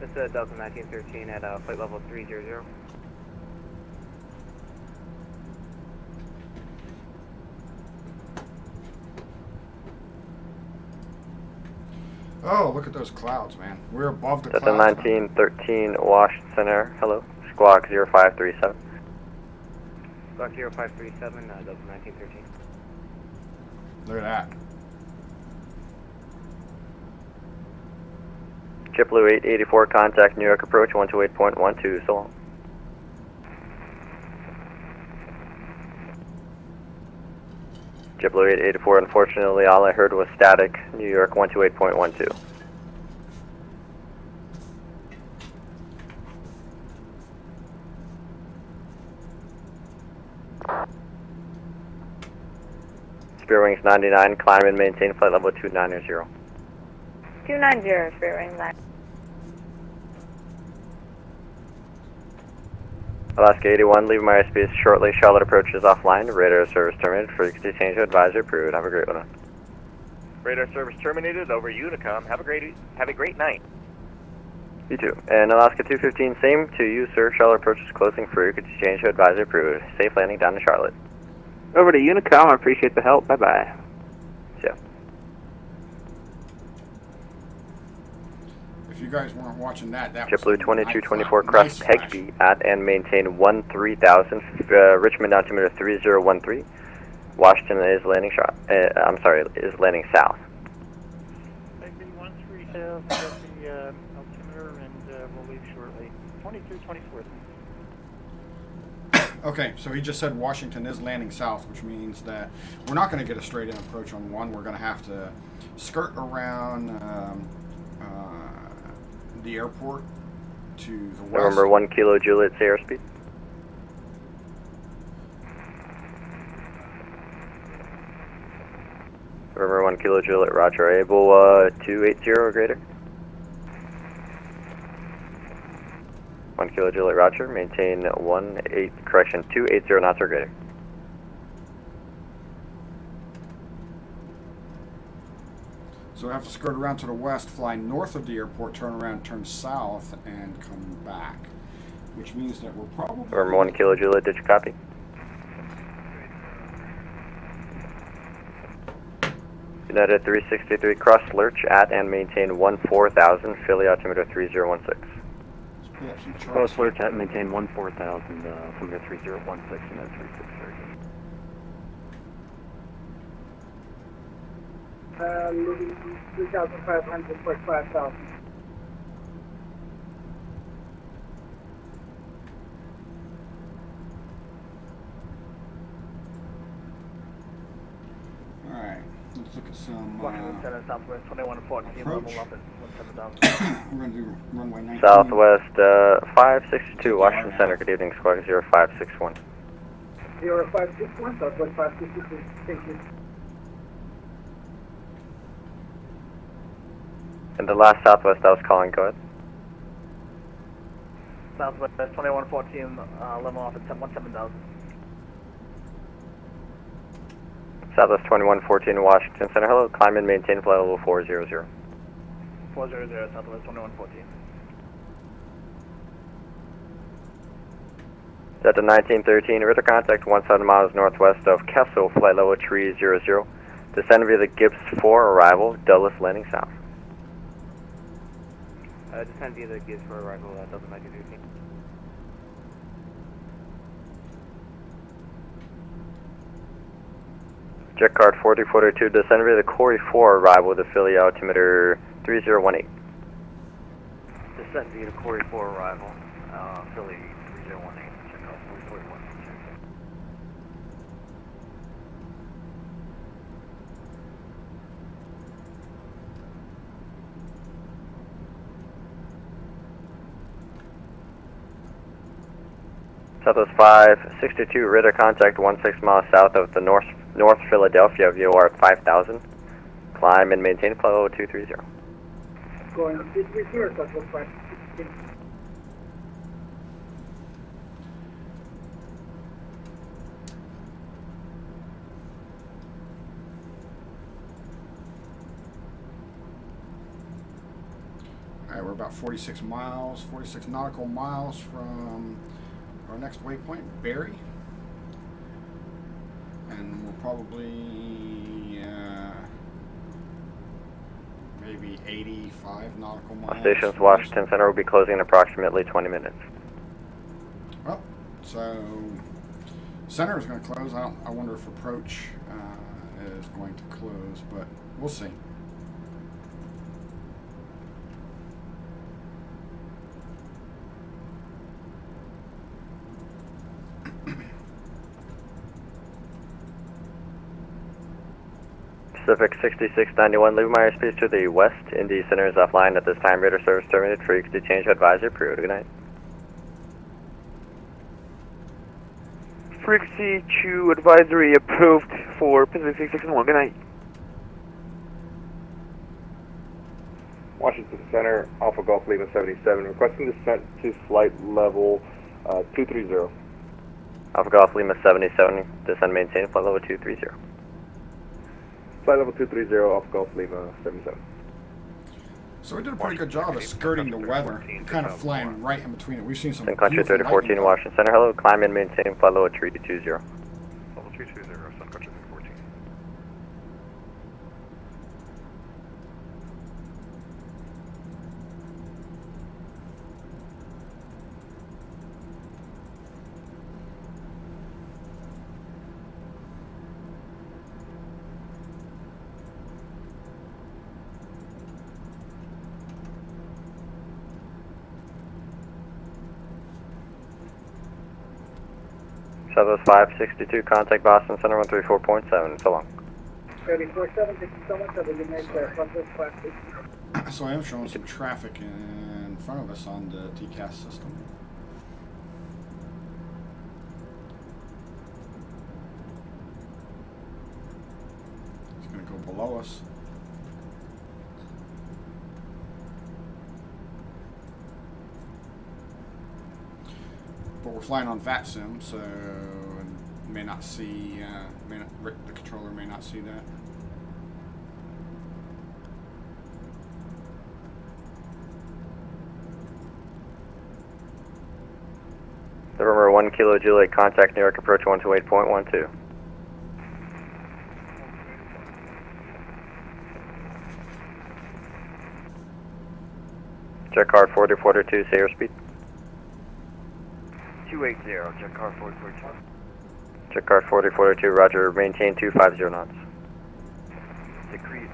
E: This is Delta 1913 at flight level 300.
A: Oh, look at those clouds, man. We're above the
B: Delta
A: clouds.
B: 1913, Washington Center, hello. Squawk 0537.
E: Squawk 0537, Delta 1913.
A: Look at that.
B: JetBlue 884, contact New York approach 128.12, so long. JetBlue 884, unfortunately all I heard was static, New York 128.12. Spirit Wings 99, climb and maintain flight level 290.
C: 290, Spirit Wings 9.
B: Alaska 81, leaving my airspace shortly. Charlotte approaches offline. Radar service terminated. Frequency change to advisor approved. Have a great one.
D: Radar service terminated, over Unicom. Have a great night.
B: You too. And Alaska 215, same to you, sir. Charlotte approaches closing. Frequency change to advisor approved. Safe landing down to Charlotte.
F: Over to Unicom. I appreciate the help. Bye-bye.
B: Yeah.
A: If you guys weren't watching that, that
B: JetBlue
A: was
B: 2224,
A: nice
B: cross
A: flash.
B: Hegby at and maintain 13000. Richmond altimeter 3013. Washington is landing is landing south.
G: Hegby 130, get the altimeter and we'll leave shortly. 2224.
A: Okay, so he just said Washington is landing south, which means that we're not going to get a straight-in approach on one. We're going to have to skirt around the airport to the west.
B: November 1 Kilo Juliet, say airspeed. November 1 Kilo Juliet, roger. Able 280 or greater. 1 Kilo Juliet, roger. Maintain 280 knots or greater.
A: So we have to skirt around to the west, fly north of the airport, turn around, turn south, and come back. Which means that we're probably...
B: November 1 Kilo Juliet, did you copy? United 363, cross lurch at and maintain 14,000, Philly altimeter 3016.
A: Let's pull up some charts.
F: Close lurch at maintain 14,000, altimeter 3016, United 363.
C: Moving 3,500 for 5,000.
A: Alright, let's look at some.
G: Washington Center, Southwest 2114,
A: approach.
G: level up at 17,000.
A: We're going to do runway 19.
B: Southwest 562, Washington Center. Good evening, squawk 0561.
C: 0561, Southwest 562. Thank you.
B: And the last Southwest I was calling, go ahead.
G: Southwest 2114, level off at 17,000.
B: Southwest 2114, Washington Center. Hello, climb and maintain flight level 400.
G: 400, Southwest 2114.
B: Delta 1913, radar contact 17 miles northwest of Kessel, flight level 300. Descend via the Gibbs 4, arrival, Dulles landing south.
E: Descend via the Gibbs for arrival, Delta 1913.
B: Jet card 4042, descend via the Corey 4, arrival, the Philly altimeter 3018.
E: Descend via the Corey 4 arrival, Philly 3018. Check out 4041.
B: Southwest 562, radar contact 16 miles south of the North Philadelphia, VOR at 5,000. Climb and maintain flight level 230.
C: Going 330, Southwest 562.
A: Alright, we're about 46 miles, 46 nautical miles from our next waypoint, Barry. And we'll probably, maybe 85 nautical miles.
B: Stations Washington Center will be closing in approximately 20 minutes.
A: Well, so center is going to close. I wonder if approach is going to close, but we'll see.
B: Pacific 6691, leave my airspace to the west. Indy Center is offline at this time. Radar service terminated. Frequency change advisory period. Good night.
F: Frequency 2 advisory approved for Pacific 661. Good night.
H: Washington Center, Alpha Golf Lima 77, requesting descent to flight level 230.
B: Alpha Golf Lima 77, descend maintain flight level 230.
H: Flight level 230, Alpha Golf Lima 77.
A: So we did a pretty good job of skirting the weather, kind of flying right in between it. We've seen some
B: Sun Country
A: beautiful
B: 3014,
A: lightning.
B: Washington Center. Hello, climb and maintain flight level 320.
D: Level 320, Sun Country 314.
B: Southwest 562, contact Boston Center 134.7. So long.
C: 34-7, thank you so much. Have a good night, Southwest 562.
A: So I am showing some traffic in front of us on the TCAS system. It's going to go below us. But we're flying on VATSIM, so may not see, the controller may not see that.
B: November 1 Kilo Juliet, contact New York approach 128.12. Jet card 4042, say airspeed.
E: 280, jet car 4042.
B: Jet card 4042, roger, maintain 250 knots.
E: Decrease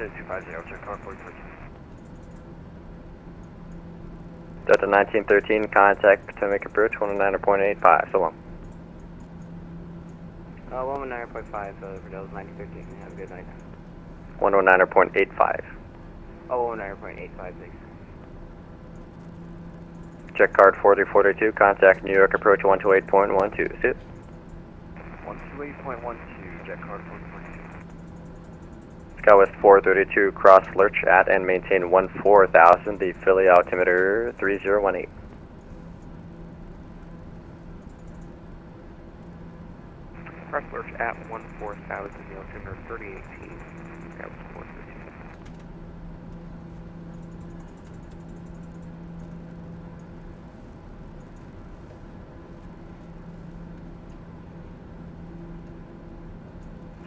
E: at 250, jet car 4042.
B: Delta 1913, contact Potomac approach 109.85, so long.
F: 119.5, Verdell's 1913. Have a good night.
B: 109.85.
F: 119.85, thanks.
B: Jet card 4042, contact New York approach 128.12, see it?
E: 128.12, jet card 4042.
B: Skywest 432, cross lurch at and maintain 14,000, the Philly altimeter 3018.
D: Cross lurch at 14,000, the altimeter 3018. That was 432.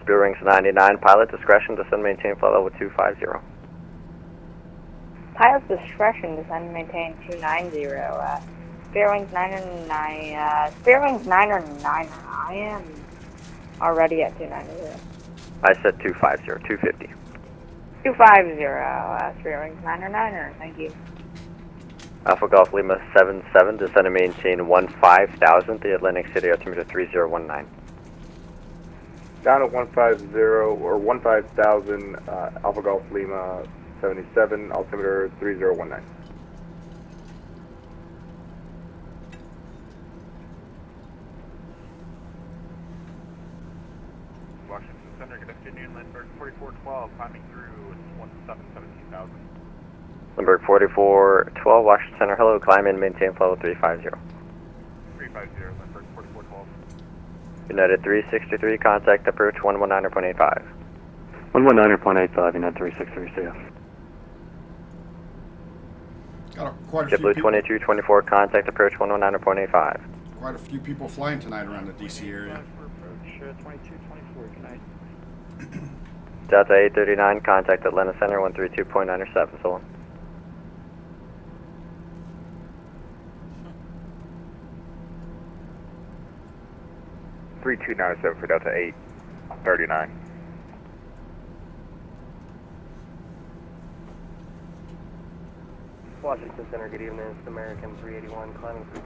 B: Spill rings 99, pilot discretion, descend maintain flight level 250.
C: Pilot's discretion, descend and maintain 290. Spear wings 9 and 9. Spear wings 9 or 9. I am already at 290.
B: I said 250, 250.
C: 250. Spear wings 9 or 9. Thank you.
B: Alpha Golf Lima 77, descend and maintain 15,000, the Atlantic City altimeter 3019.
H: Down at 150 or 15,000, Alpha Golf Lima 77, altimeter 3019.
D: Washington Center, good afternoon, Lindbergh 4412, climbing through 17,000.
B: Lindbergh 4412, Washington Center, hello, climb in, maintain flight level 350.
D: 350, Lindbergh 4412.
B: United 363, contact approach 119.85.
F: 119.85, United 363, see ya.
A: Got quite a few
B: JetBlue
A: people,
B: 2224, contact approach 119.85.
A: quite a few people flying tonight around the DC area.
G: Approach 2224, good night.
B: Delta 839, contact Atlanta Center 132.97, so long.
H: $3297 for Delta 839.
E: Washington Center, good evening. It's American 381, climbing through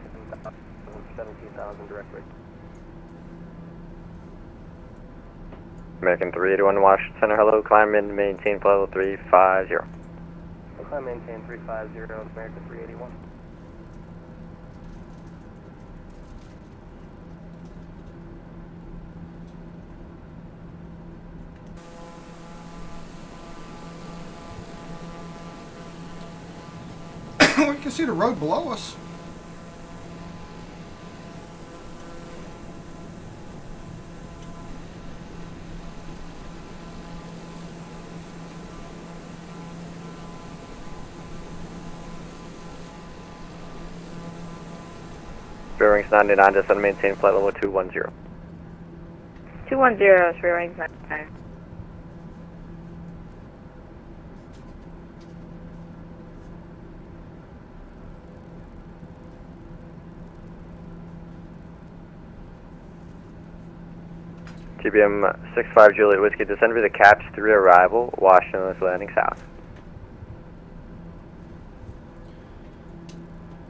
E: 17,000 directly.
B: American 381, Washington Center, hello, climb in, maintain flight level 350.
E: Climb maintain 350, American 381.
A: We can see the road below us.
B: Bearings 99, descend maintain flight level 210.
C: 210. Spear wings 9.
B: TBM 65 Juliet Whiskey, descend via the CAPS 3 arrival, Washington is landing south.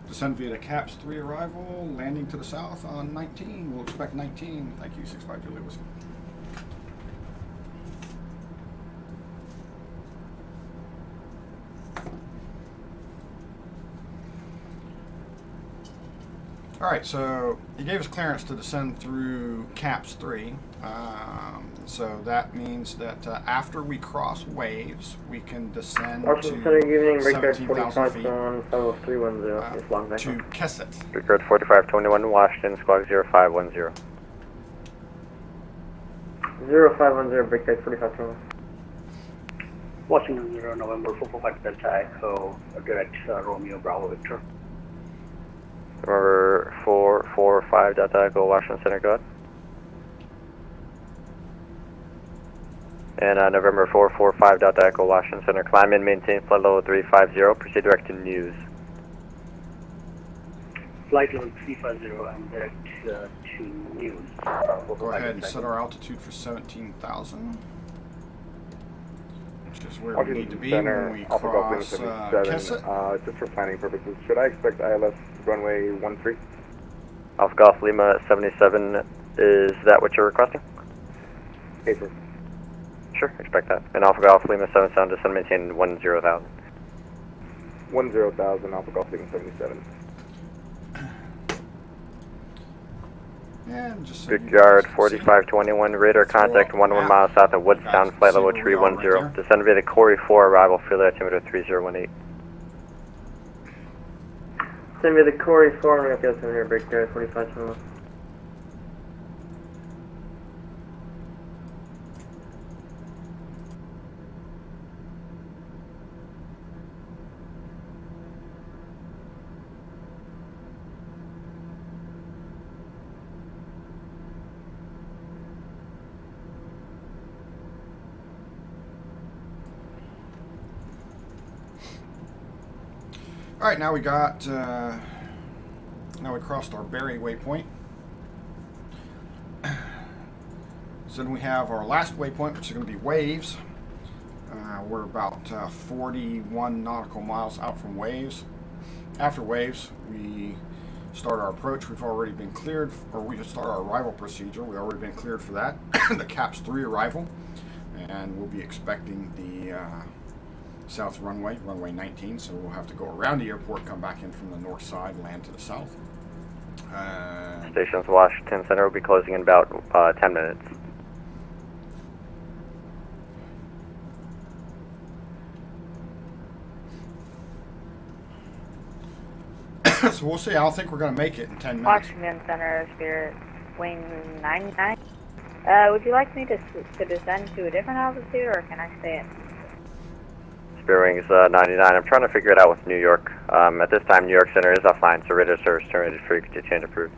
A: Descend via the CAPS 3 arrival, landing to the south on 19. We'll expect 19. Thank you, 65 Juliet Whiskey. All right, so he gave us clearance to descend through CAPS 3. So that means that after we cross waves, we can descend
E: Washington
A: to
E: Center, good evening. Breakout
A: 17,000
E: 45
A: feet
E: on level 310. It's long back.
A: to Kesset.
B: Record 4521, Washington, squawk 0510.
E: 0510, breakout 4521.
I: Washington 0, November 445 Delta Echo, direct Romeo Bravo Victor.
B: Remember 445 Delta Echo, Washington Center, go ahead. And November 445 Delta Echo, Washington Center. Climb and maintain flight level 350. Proceed direct to news.
I: Flight level 350 and direct to news.
A: Go ahead and set our altitude for 17,000. Which is where we need to be when we cross Kessa.
H: Just for planning purposes, should I expect ILS runway 13?
B: Alpha Golf Lima 77, is that what you're requesting?
H: April.
B: Sure, expect that. And Alpha Golf Lima 77, descend maintain 10,000.
H: 10,000, Alpha Golf Lima 77.
A: And just so
B: Brickyard 4521, radar contact 11 miles south of Woodstown, flight level 310. Descend via the Corey 4, arrival, field altimeter 3018.
J: Send me the Corey 4, I'm going to go here, Brickyard 4521.
A: All right, now we got, now we crossed our Berry waypoint. So then we have our last waypoint, which is going to be Waves. We're about 41 nautical miles out from Waves. After Waves, we start our approach. We've already been cleared, or we start our arrival procedure. We've already been cleared for that. The CAPS 3 arrival. And we'll be expecting the south runway, runway 19, so we'll have to go around the airport, come back in from the north side, land to the south.
B: Stations Washington Center will be closing in about 10 minutes.
A: So we'll see. I don't think we're going to make it in 10 minutes.
C: Washington Center, Spirit Wing 99. Would you like me to descend to a different altitude, or can I stay at?
B: Spirit Wings 99. I'm trying to figure it out with New York. At this time, New York Center is offline, so radar service terminated. Frequency change approved.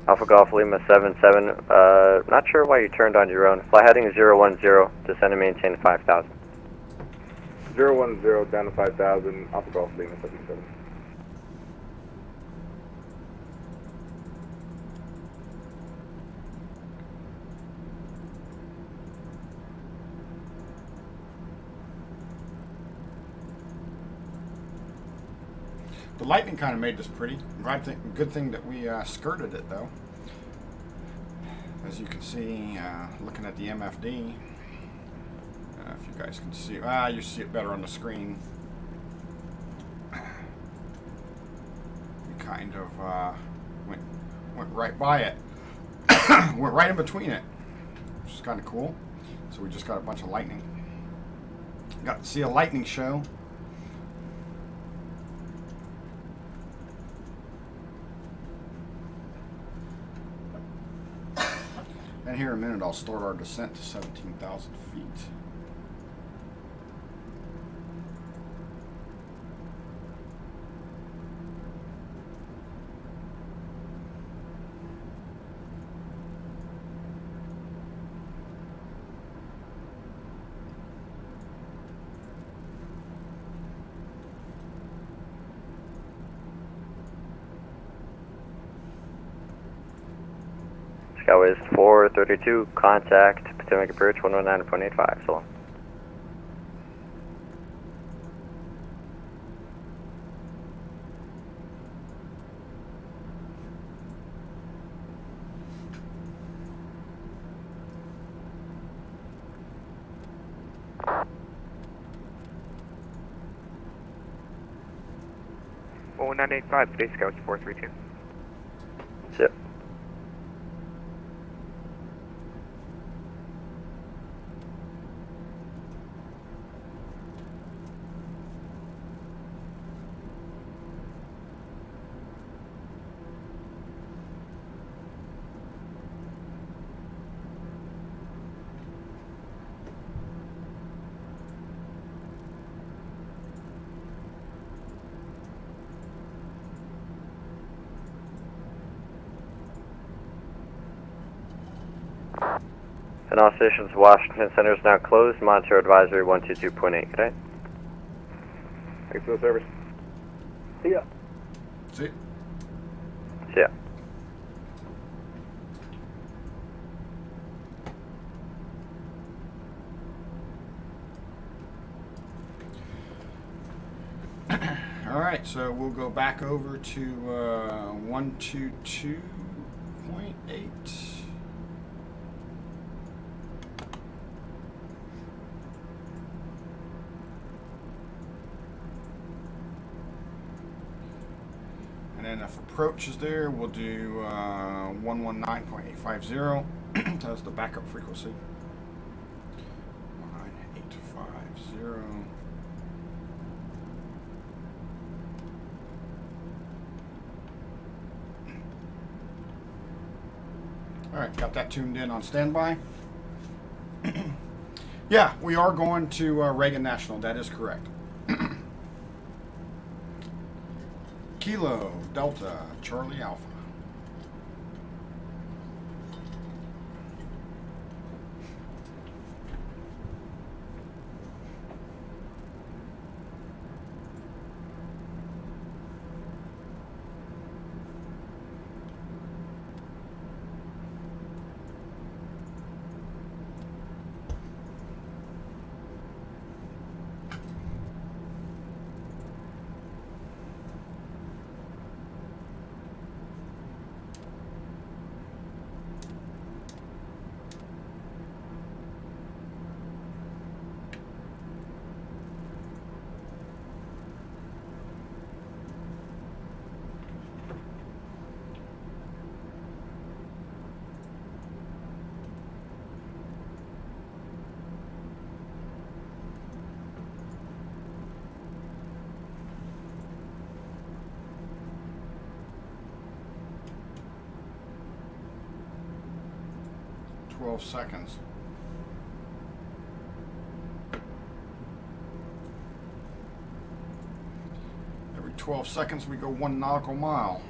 B: Alpha Golf Lima 77, not sure why you turned on your own. Fly heading 010, descend and maintain 5,000.
H: 010 down to 5,000, Alpha Golf Lima 77.
A: The lightning kind of made this pretty. Good thing that we skirted it, though. As you can see, looking at the MFD, if you guys can see, you see it better on the screen. We kind of went right by it, went right in between it, which is kind of cool. So we just got a bunch of lightning. Got to see a lightning show. And here in a minute, I'll start our descent to 17,000 feet.
B: Skyways 432, contact Potomac approach 119.85, so long.
D: Well, 1985, Space Scouts 432.
B: Yep. And all stations, Washington Center is now closed. Monitor advisory 122.8. Good day.
H: Thanks for the service.
G: See ya.
A: See?
B: See ya.
A: All right, so we'll go back over to 122.8. And then if approach is there, we'll do 119.850. That's the backup frequency. 19850. All right, got that tuned in on standby. Yeah, we are going to Reagan National. That is correct. Kilo Delta Charlie Alpha. Seconds. Every 12 seconds we go 1 nautical mile.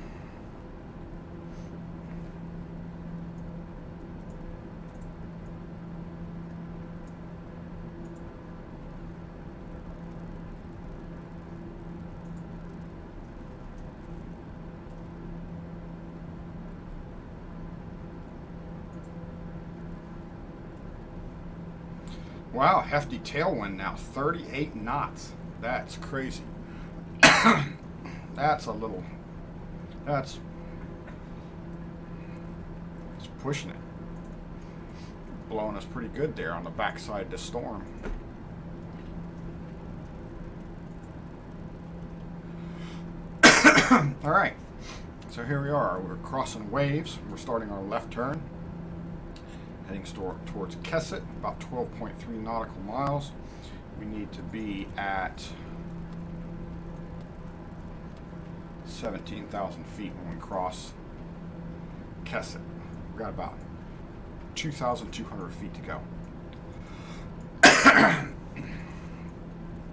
A: Wow, hefty tailwind now, 38 knots. That's crazy. That's a little, it's pushing it. Blowing us pretty good there on the backside of the storm. All right, so here we are. We're crossing waves. We're starting our left turn. Heading towards Kesset, about 12.3 nautical miles. We need to be at 17,000 feet when we cross Kesset. We've got about 2,200 feet to go.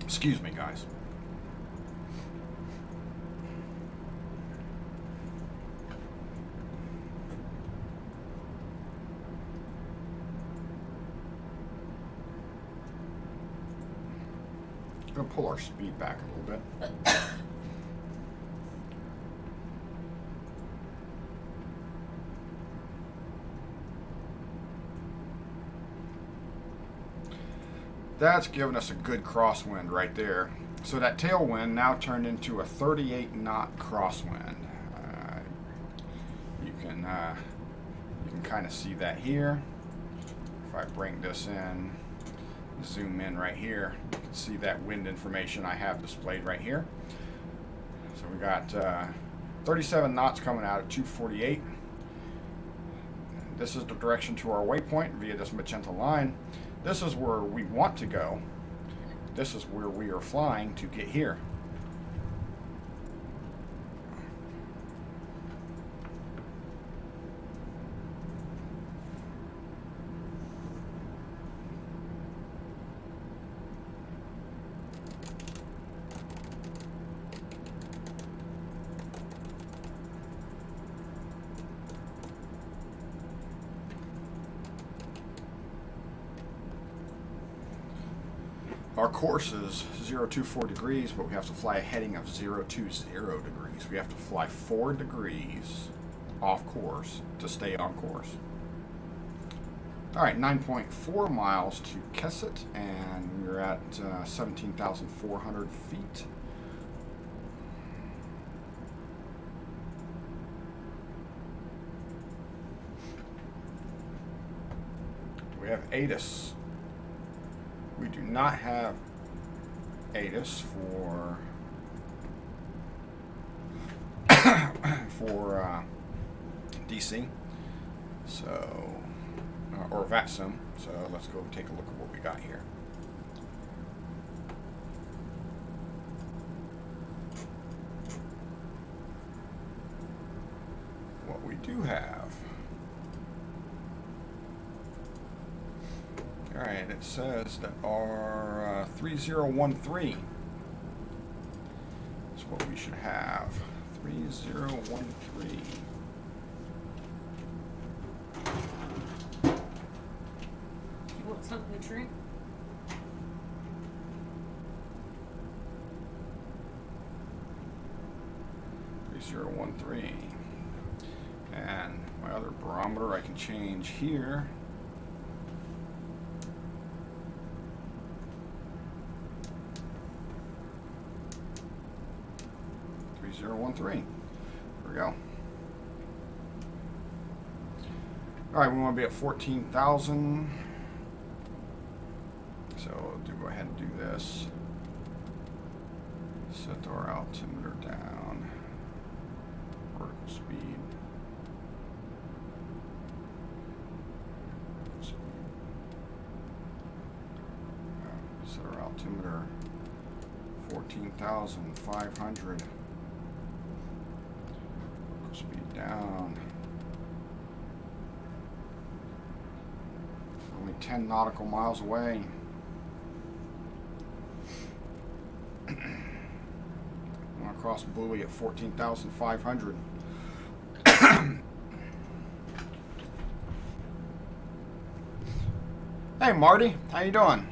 A: Excuse me, guys. Gonna pull our speed back a little bit. That's giving us a good crosswind right there. So that tailwind now turned into a 38 knot crosswind. You can kind of see that here. If I bring this in, zoom in right here, you can see that wind information I have displayed right here. So we got 37 knots coming out at 248. This is the direction to our waypoint via this magenta line. This is where we want to go. This is where we are flying to get here. our course is 024 degrees, but we have to fly a heading of 020 degrees. We have to fly 4 degrees off course to stay on course. All right, 9.4 miles to Kesset, and we're at 17,400 feet. We have ATIS. We do not have ATIS for DC, so or VATSIM. So let's go take a look at what we got here. What we do have. All right, it says that our 3013 is what we should have. 3013.
K: You want something to drink?
A: And my other barometer I can change here. There we go. All right, we want to be at 14,000. So we'll go ahead and do this. Set our altimeter down. Vertical speed. Set our altimeter 14,500. Speed down. Only 10 nautical miles away. I'm gonna cross buoy at 14,500. Hey Marty, how you doing?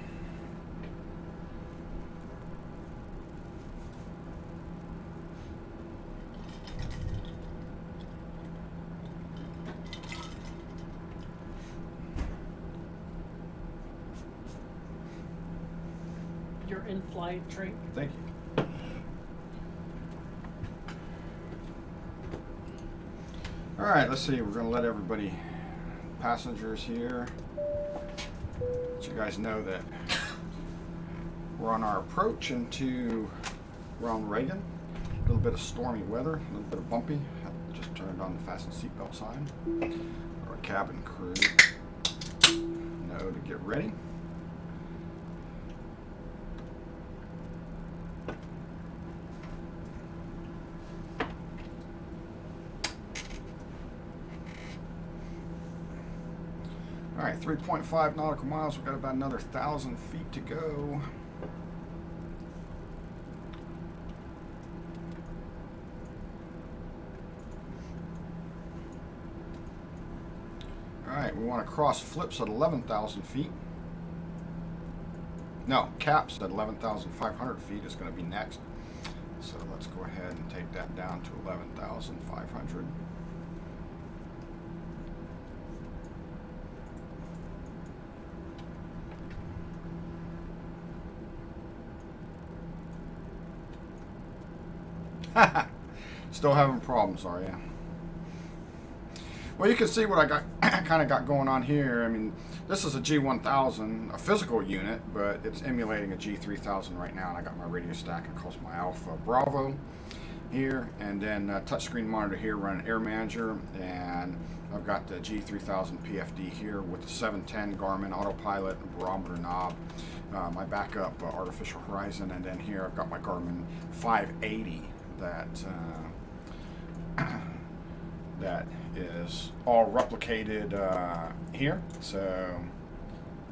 K: Your in-flight drink.
A: Thank you. All right, let's see. We're going to let everybody, passengers here, let you guys know that we're on our approach into Ronald Reagan. A little bit of stormy weather, a little bit of bumpy. Just turned on the fasten seatbelt sign. Our cabin crew know to get ready. All right, 3.5 nautical miles. We've got about another 1,000 feet to go. All right, we want to cross flips at 11,000 feet. No, caps at 11,500 feet is going to be next. So let's go ahead and take that down to 11,500. Still having problems, are you? Well, you can see what I got kind of got going on here. I mean, this is a G1000, a physical unit, but it's emulating a G3000 right now. And I got my radio stack across my Alpha Bravo here, and then a touchscreen monitor here running Air Manager, and I've got the G3000 PFD here with the 710 Garmin autopilot barometer knob, my backup Artificial Horizon, and then here I've got my Garmin 580 that that is all replicated here. So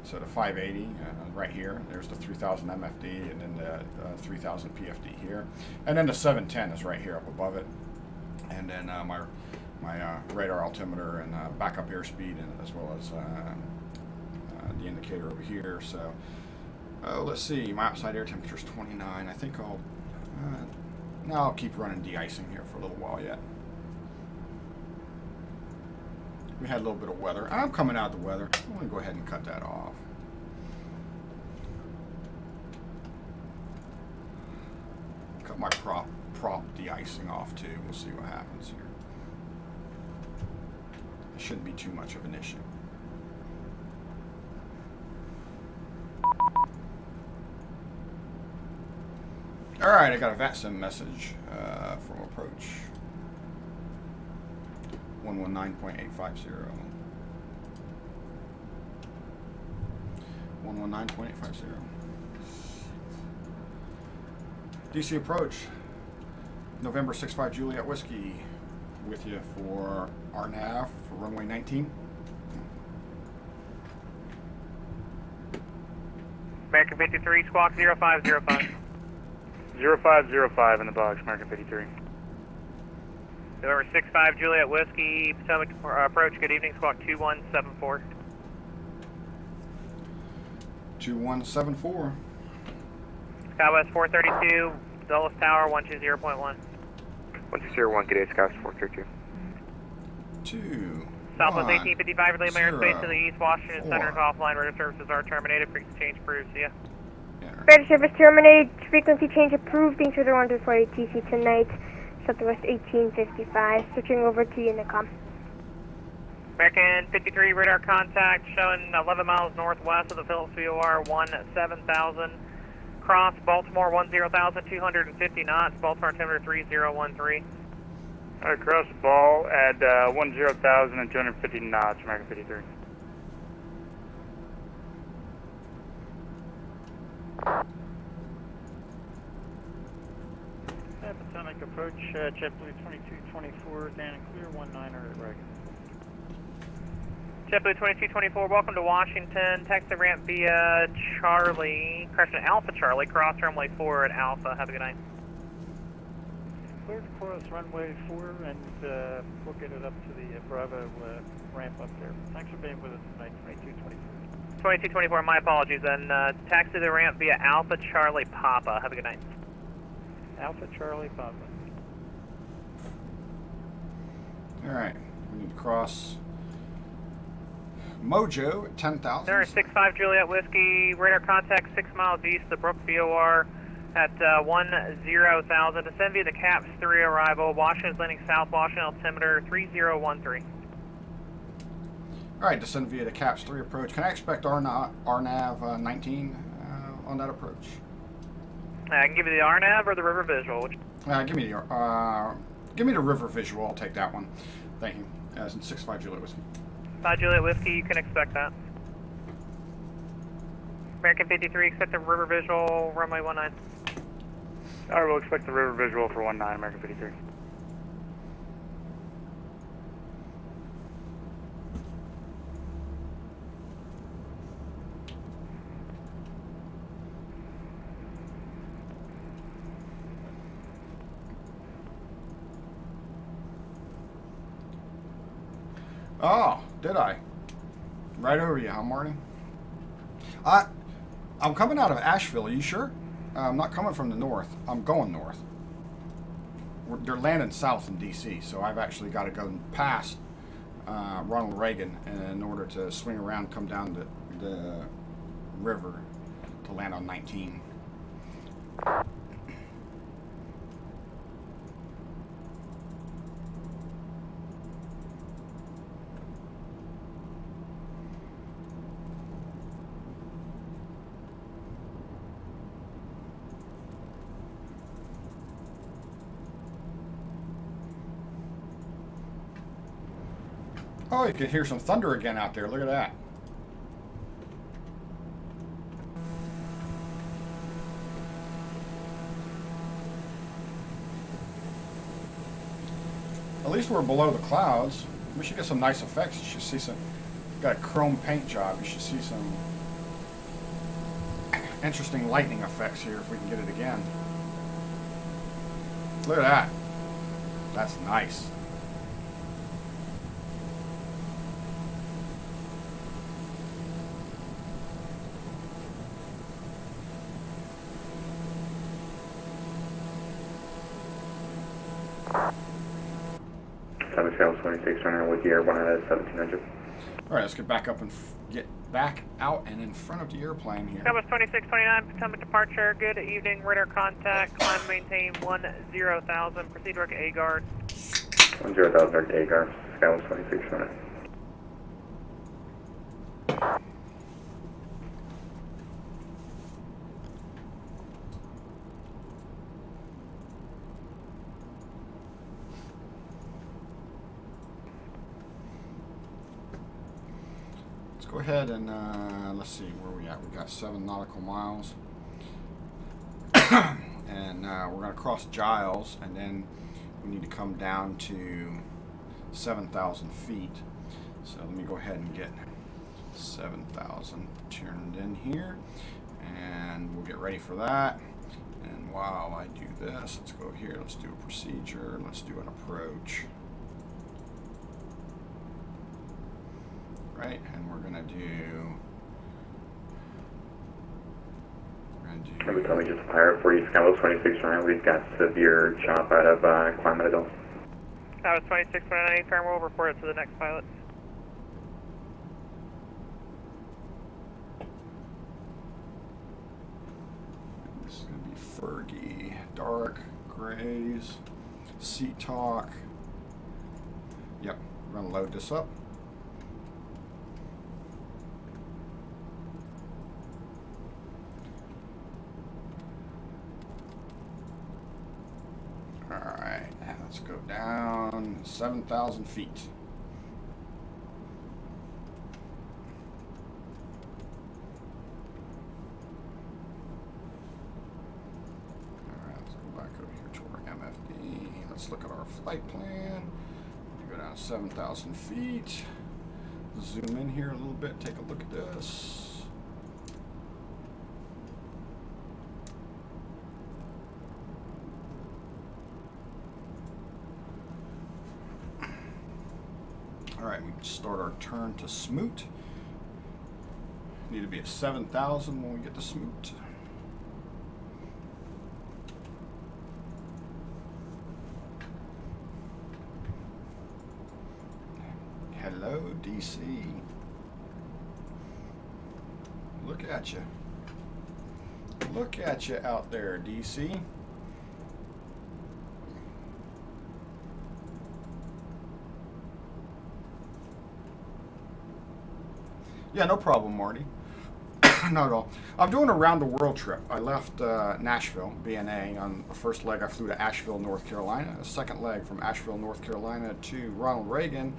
A: the 580 right here, there's the 3000 MFD, and then the 3000 PFD here, and then the 710 is right here up above it, and then my radar altimeter and backup airspeed, and as well as the indicator over here. So Oh, let's see. My outside air temperature is 29. I think I'll keep running de-icing here for a little while yet. We had a little bit of weather. I'm coming out of the weather. I'm going to go ahead and cut that off. Cut my prop de-icing off too. We'll see what happens here. It shouldn't be too much of an issue. All right, I got a VATSIM message from approach 119.850. 119.850. DC approach, November 65 Juliet Whiskey, with you for RNAV for runway 19.
D: American 53, squawk 0505.
L: 0505 in the box, American 53.
D: November 65 Juliet Whiskey, Potomac approach, good evening, squawk 2174.
A: 2174.
D: Skywest 432, Dulles Tower 120.1.
B: 1201, good day, Skywest 432.
A: 2.
D: Southwest
A: 1,
D: 1855, relay airspace to the east, Washington
A: 4.
D: Center is offline, radar services are terminated, frequency change approved, see ya.
M: Radar service terminated, frequency change approved, being further on to flight TC tonight, Southwest 1855, switching over to Unicom.
D: American 53, radar contact showing 11 miles northwest of the Phillips VOR 17000, cross Baltimore 10,000, 250 knots, Baltimore altimeter 3013.
L: Alright, cross the ball at 10,000 and 250 knots, American 53.
E: Potomac approach, JetBlue 2224, down and clear, 19er at Reagan.
D: JetBlue 2224, welcome to Washington. Taxi ramp via Charlie, correction, Alpha Charlie, cross runway 4 at Alpha. Have a good night.
E: Cleared to cross runway 4 and we'll get it up to the Bravo ramp up there. Thanks for being with us tonight, 2224.
D: 2224, my apologies. And taxi the ramp via Alpha Charlie Papa. Have a good night.
E: Alpha Charlie Papa.
A: All right, we need to cross Mojo at 10,000.
D: There, 65 Juliet Whiskey, radar contact 6 miles east of the Brook VOR at 10,000. Descend via the CAPS 3 arrival, Washington's landing south, Washington altimeter 3013.
A: All right, descend via the CAPS 3 approach. Can I expect RNAV 19 on that approach?
D: I can give you the RNAV or the river visual. Which...
A: give me the river visual. I'll take that one. Thank you. As in 65 Juliet Whiskey.
D: 5 Juliet Whiskey, you can expect that. American 53, expect the river visual, runway 19.
L: Alright, we'll expect the river visual for 19, American 53.
A: Oh, did I? Right over you, huh, Marty? I'm coming out of Asheville. Are you sure? I'm not coming from the north. I'm going north. They're landing south in D.C., so I've actually got to go past Ronald Reagan in order to swing around, come down the river to land on 19. Oh, you can hear some thunder again out there. Look at that. At least we're below the clouds. We should get some nice effects. You should see some, got a chrome paint job. You should see some interesting lightning effects here if we can get it again. Look at that. That's nice.
H: Scale 26 runner with Air 1 out of 1700.
A: All right, let's get back up and get back out and in front of the airplane here.
D: Airbus 2629, Potomac departure. Good evening, radar contact. Climb, maintain 10,000. Proceed direct A guard.
H: 10,000 direct A guard. Scale 26 runner.
A: Go ahead and let's see where we at. We got 7 nautical miles, and we're going to cross Giles, and then we need to come down to 7,000 feet. So let me go ahead and get 7,000 turned in here, and we'll get ready for that. And while I do this, let's go here. Let's do a procedure. Let's do an approach. Right, and we're gonna do.
H: Every time we just fire for you, Scale 26 runner. We've got severe chop out of climate adults.
D: That was 2629, firm will report it to the next pilot.
A: This is gonna be Fergie, dark grays, seat talk. Yep, we're gonna load this up. Alright, let's go down 7,000 feet. Alright, let's go back over here to our MFD. Let's look at our flight plan. We go down 7,000 feet. Zoom in here a little bit, take a look at this. Alright, we start our turn to Smoot. Need to be at 7,000 when we get to Smoot. Hello, DC. Look at you. Look at you out there, DC. Yeah, no problem, Marty. Not at all. I'm doing a round the world trip. I left Nashville, BNA. On the first leg, I flew to Asheville, North Carolina. The second leg from Asheville, North Carolina to Ronald Reagan.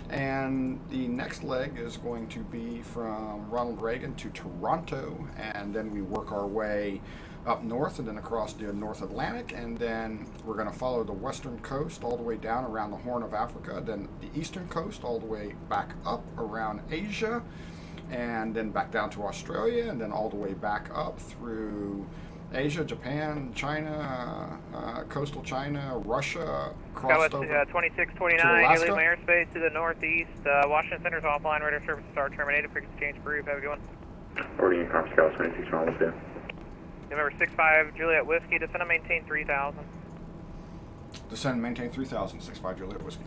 A: And the next leg is going to be from Ronald Reagan to Toronto. And then we work our way up north and then across the North Atlantic. And then we're going to follow the western coast all the way down around the Horn of Africa. Then the eastern coast all the way back up around Asia. And then back down to Australia, and then all the way back up through Asia, Japan, China, coastal China, Russia, crossed over
D: 2629, you're leaving my airspace to the northeast. Washington Center's offline, radar services are terminated. Frequency change approved. Have a good one.
H: Ordering in Comp Scale 26 runner, let's do.
D: November 65, Juliet Whiskey, descend and maintain 3000.
A: Descend and maintain 3000, 65 Juliet Whiskey.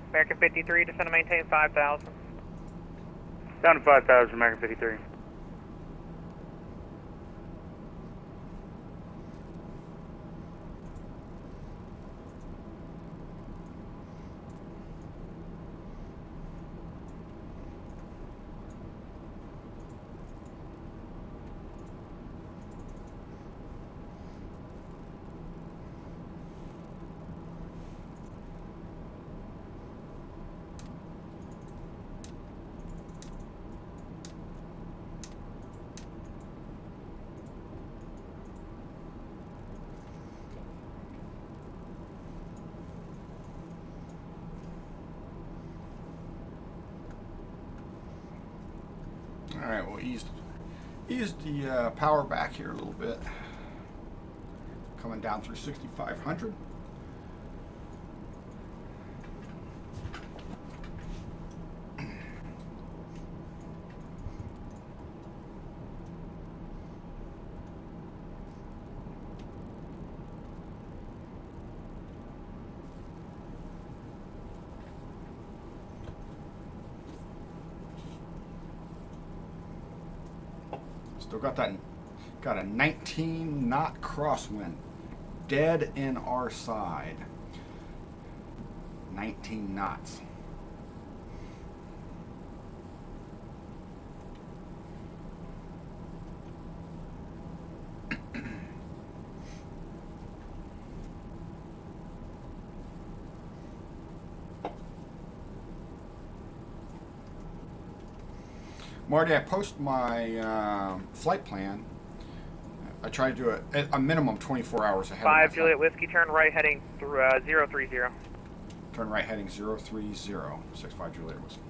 D: American 53, descend and maintain 5000.
L: Down to 5,000, American 53.
A: All right, we'll ease the power back here a little bit. Coming down through 6,500. Still got a 19 knot crosswind, dead in our side. 19 knots. Marty, I post my flight plan. I try to do it at a minimum 24 hours ahead.
D: 5 Juliet Whiskey, turn right heading through 030.
A: Turn right heading 030, 65 Juliet Whiskey.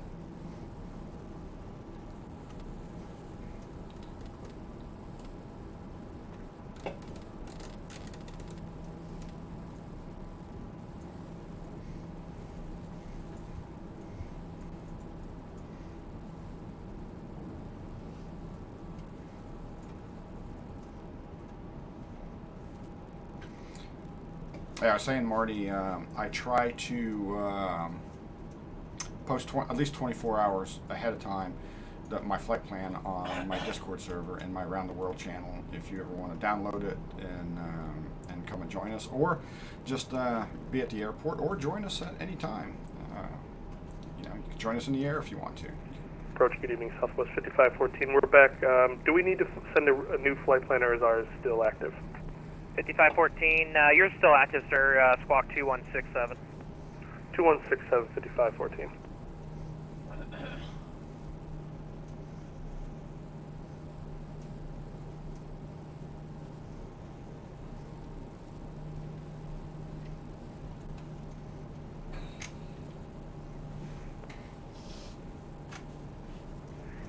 A: Yeah, I was saying, Marty, I try to post at least 24 hours ahead of time my flight plan on my Discord server and my Around the World channel. If you ever want to download it and come and join us, or just be at the airport, or join us at any time. You can join us in the air if you want to.
N: Approach, good evening, Southwest 5514. We're back. Do we need to send a new flight plan, or is ours still active?
D: 5514, you're still active, sir. Squawk 2167.
N: 2167, 5514.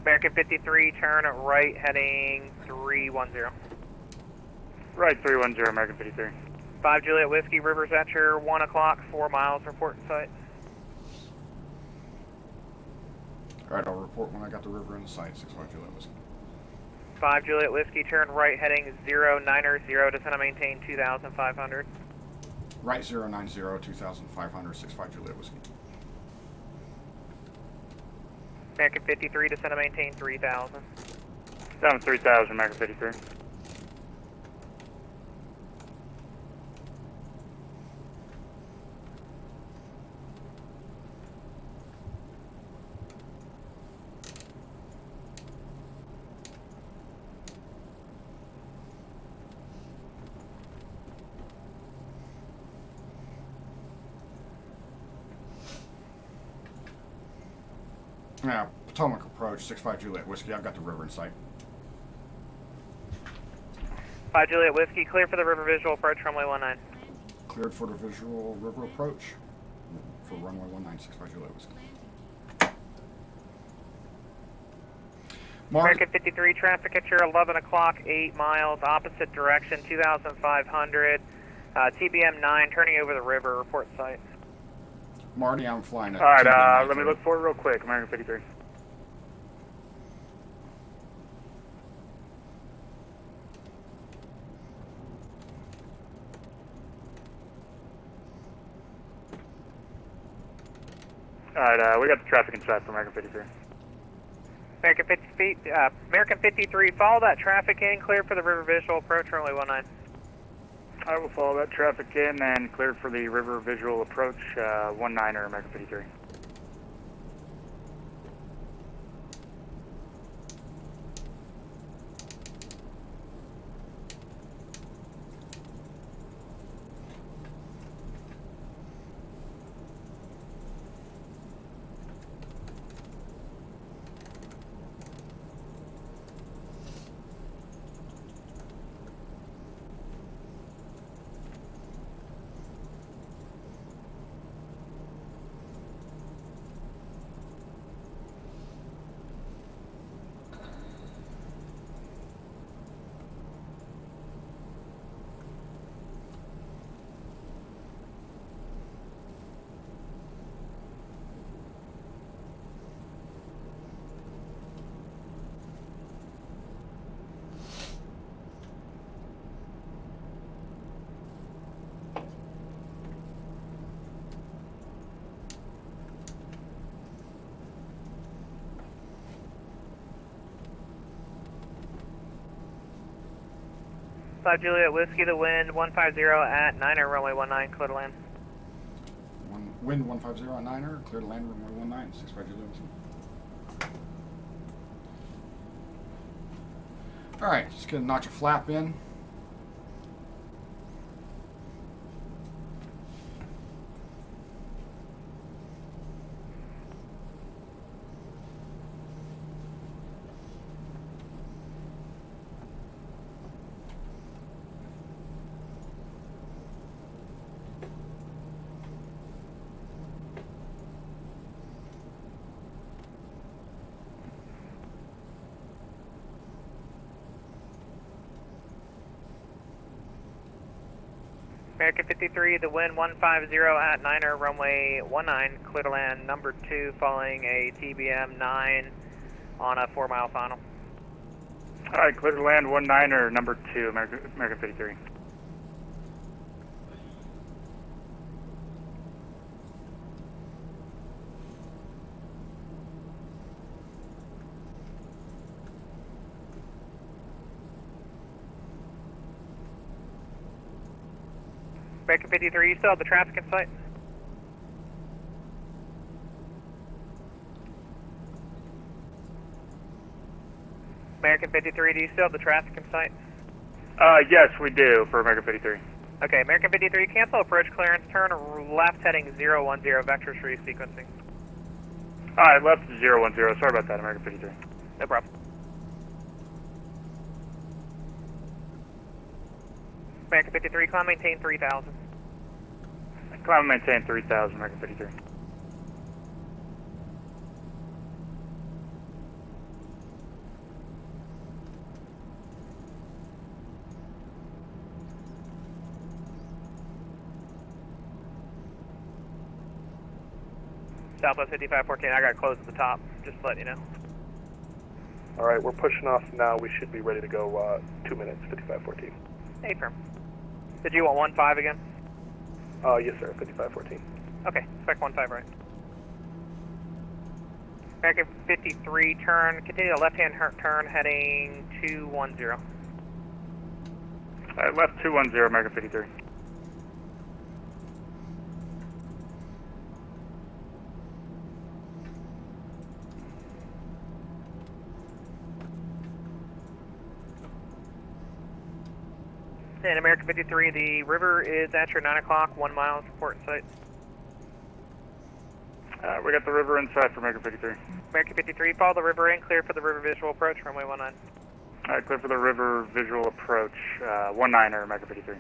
D: American 53, turn right heading 310.
L: Right, 310, American 53.
D: 5 Juliet Whiskey, River's at your 1 o'clock, 4 miles, report in sight.
A: Alright, I'll report when I got the river in sight, 65 Juliet Whiskey.
D: 5 Juliet Whiskey, turn right heading 090, descend and maintain 2,500.
A: Right 090, 2,500, 65 Juliet Whiskey.
D: American 53, descend and maintain 3,000.
L: Down 3,000, American 53.
A: Yeah, Potomac approach, 65 Juliet Whiskey. I've got the river in sight.
D: 5 Juliet Whiskey, clear for the river visual approach, runway 19.
A: Cleared for the visual river approach for runway 19, 65 Juliet Whiskey.
D: American 53, traffic at your 11 o'clock, 8 miles, opposite direction, 2,500. TBM 9, turning over the river, report site.
A: Marty, I'm flying at
L: Alright, let me look for it real quick, American 53. Alright, we got the traffic in sight for American 53.
D: American 53, follow that traffic in, clear for the river visual approach, runway 19.
L: I will follow that traffic in and clear for the river visual approach, 19er, American 53.
D: 5 Juliet Whiskey, the wind 150 at 9er, runway 19, clear to land.
A: Wind 150 on 9er, clear to land, runway 19, 65 Juliet Whiskey. Alright, just gonna notch a flap in.
D: American 53, the wind 150 at 9er, runway 19, clear to land, number 2, following a TBM 9 on a 4-mile final.
L: Alright, clear to land 19er, number 2, American 53.
D: American 53, you still have the traffic in sight? American 53, do you still have the traffic in sight?
L: Yes, we do, for American 53.
D: Okay, American 53, cancel approach clearance, turn left heading 010, vectors resequencing.
L: Alright, left 010, sorry about that, American 53.
D: No problem. American 53, climb maintain 3000.
L: Climb maintain 3000, American 53.
D: Southwest 5514, I got closed at the top, just to let you know.
N: Alright, we're pushing off now. We should be ready to go 2 minutes, 5514.
D: Hey, firm. Did you want 15 again?
N: Yes, sir, 5514.
D: Okay, spec 15 right. American 53, turn, continue the left-hand turn heading 210.
L: Left 210, American 53.
D: And American 53, the river is at your 9 o'clock, 1 mile, support site.
L: We got the river inside for American 53.
D: American 53, follow the river in, clear for the river visual approach, runway 19.
L: Alright, clear for the river visual approach, 19er, American 53.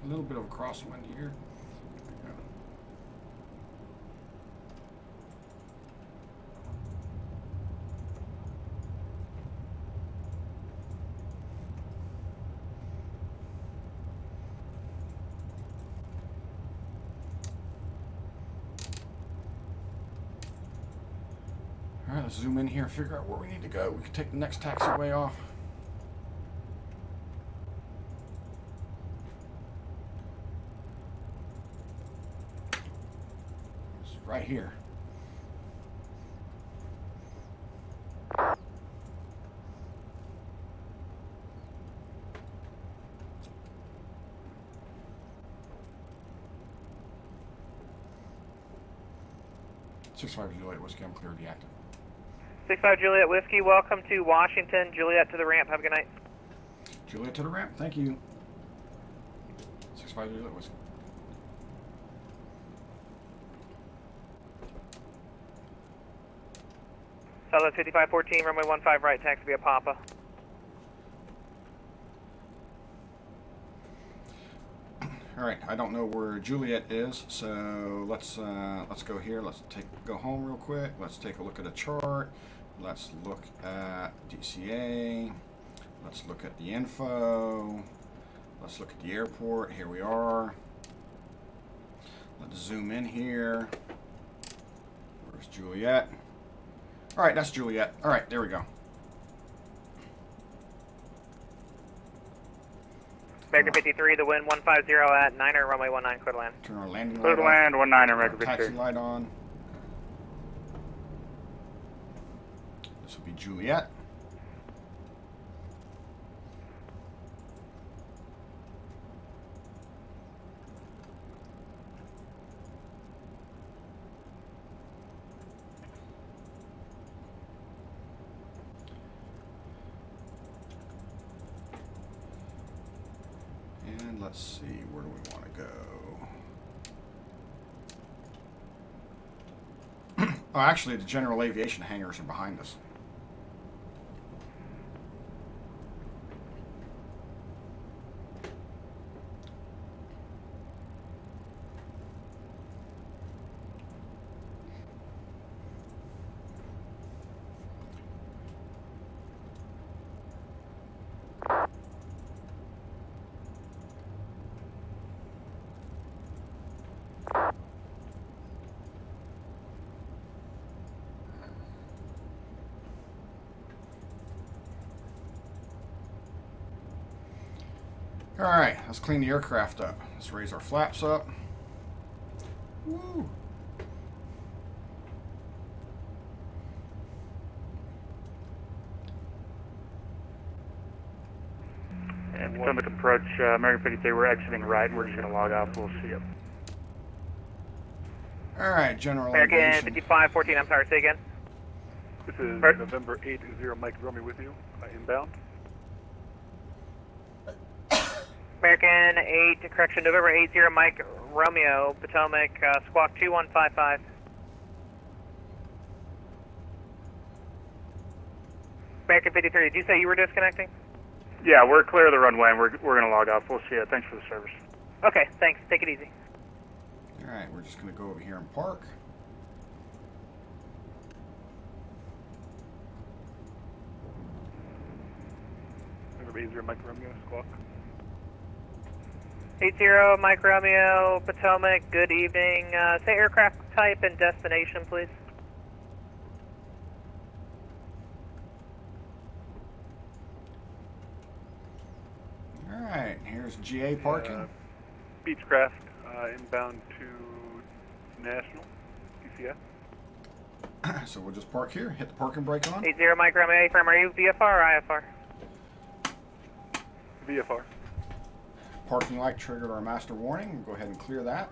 A: A little bit of a crosswind here. There we go. All right, let's zoom in here and figure out where we need to go. We can take the next taxiway off. It's right here. Six-5 Juliet Whiskey, I'm clear to deactivate.
D: 65 Juliet Whiskey, welcome to Washington. Juliet to the ramp, have a good night.
A: Juliet to the ramp, thank you. 6-5 Juliet Whiskey.
D: Southwest 5514, runway 15 right, taxi via Papa.
A: All right, I don't know where Juliet is, so let's go here. Let's go home real quick. Let's take a look at a chart. Let's look at DCA. Let's look at the info. Let's look at the airport. Here we are. Let's zoom in here. Where's Juliet? All right, that's Juliet. All right, there we go.
D: American 53, the wind 150 at 9er, runway 19, clear to land.
A: Turn our landing light
L: Clear to
A: off.
L: land, 19er, American
A: Taxi
L: 53.
A: light on. This will be Juliet. And let's see, where do we want to go? Oh, actually, the general aviation hangars are behind us. All right, let's clean the aircraft up. Let's raise our flaps up. Woo.
L: And Potomac approach, American 53, we're exiting right. We're just going to log off. We'll see you.
A: All right, general
D: American
A: aviation.
D: 5514, I'm sorry, say again.
N: This is
D: Right.
N: November 80 Mike Romeo with you, inbound.
D: American 8, correction, November 80 Mike Romeo, Potomac, squawk 2155. American 53, did you say you were disconnecting?
L: Yeah, we're clear of the runway, and we're going to log off. We'll see you. Thanks for the service.
D: Okay, thanks. Take it easy.
A: All right, we're just going to go over here and park.
N: November 80 Mike Romeo, squawk.
D: 80 Mike Romeo, Potomac, good evening. Say aircraft type and destination, please.
A: All right, here's GA parking.
N: Beechcraft, inbound to National, DCF.
A: So we'll just park here, hit the parking brake on.
D: 80 Mike Romeo, A-firm, are you VFR or IFR?
N: VFR.
A: Parking light triggered our master warning. We'll go ahead and clear that.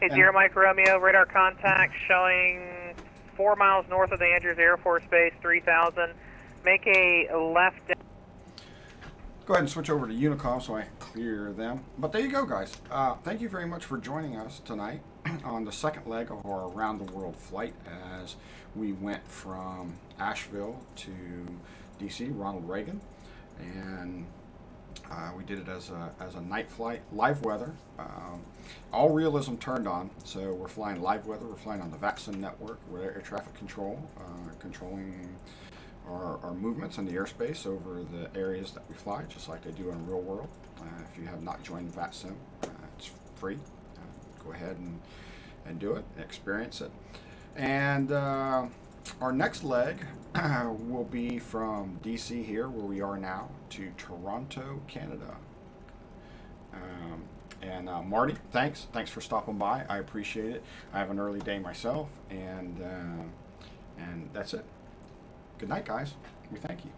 D: 80 Mike Romeo, radar contact showing 4 miles north of the Andrews Air Force Base, 3000. Make a left.
A: Go ahead and switch over to Unicom so I can clear them. But there you go, guys. Thank you very much for joining us tonight on the second leg of our around the world flight as we went from Asheville to DC, Ronald Reagan, and we did it as a night flight, live weather, all realism turned on. So we're flying live weather. We're flying on the VATSIM network. We're air traffic control, controlling our movements in the airspace over the areas that we fly, just like they do in the real world. If you have not joined VATSIM, it's free. Go ahead and do it, experience it. And our next leg will be from DC here, where we are now, to Toronto, Canada. And Marty, thanks for stopping by. I appreciate it. I have an early day myself, and that's it. Good night, guys. We thank you.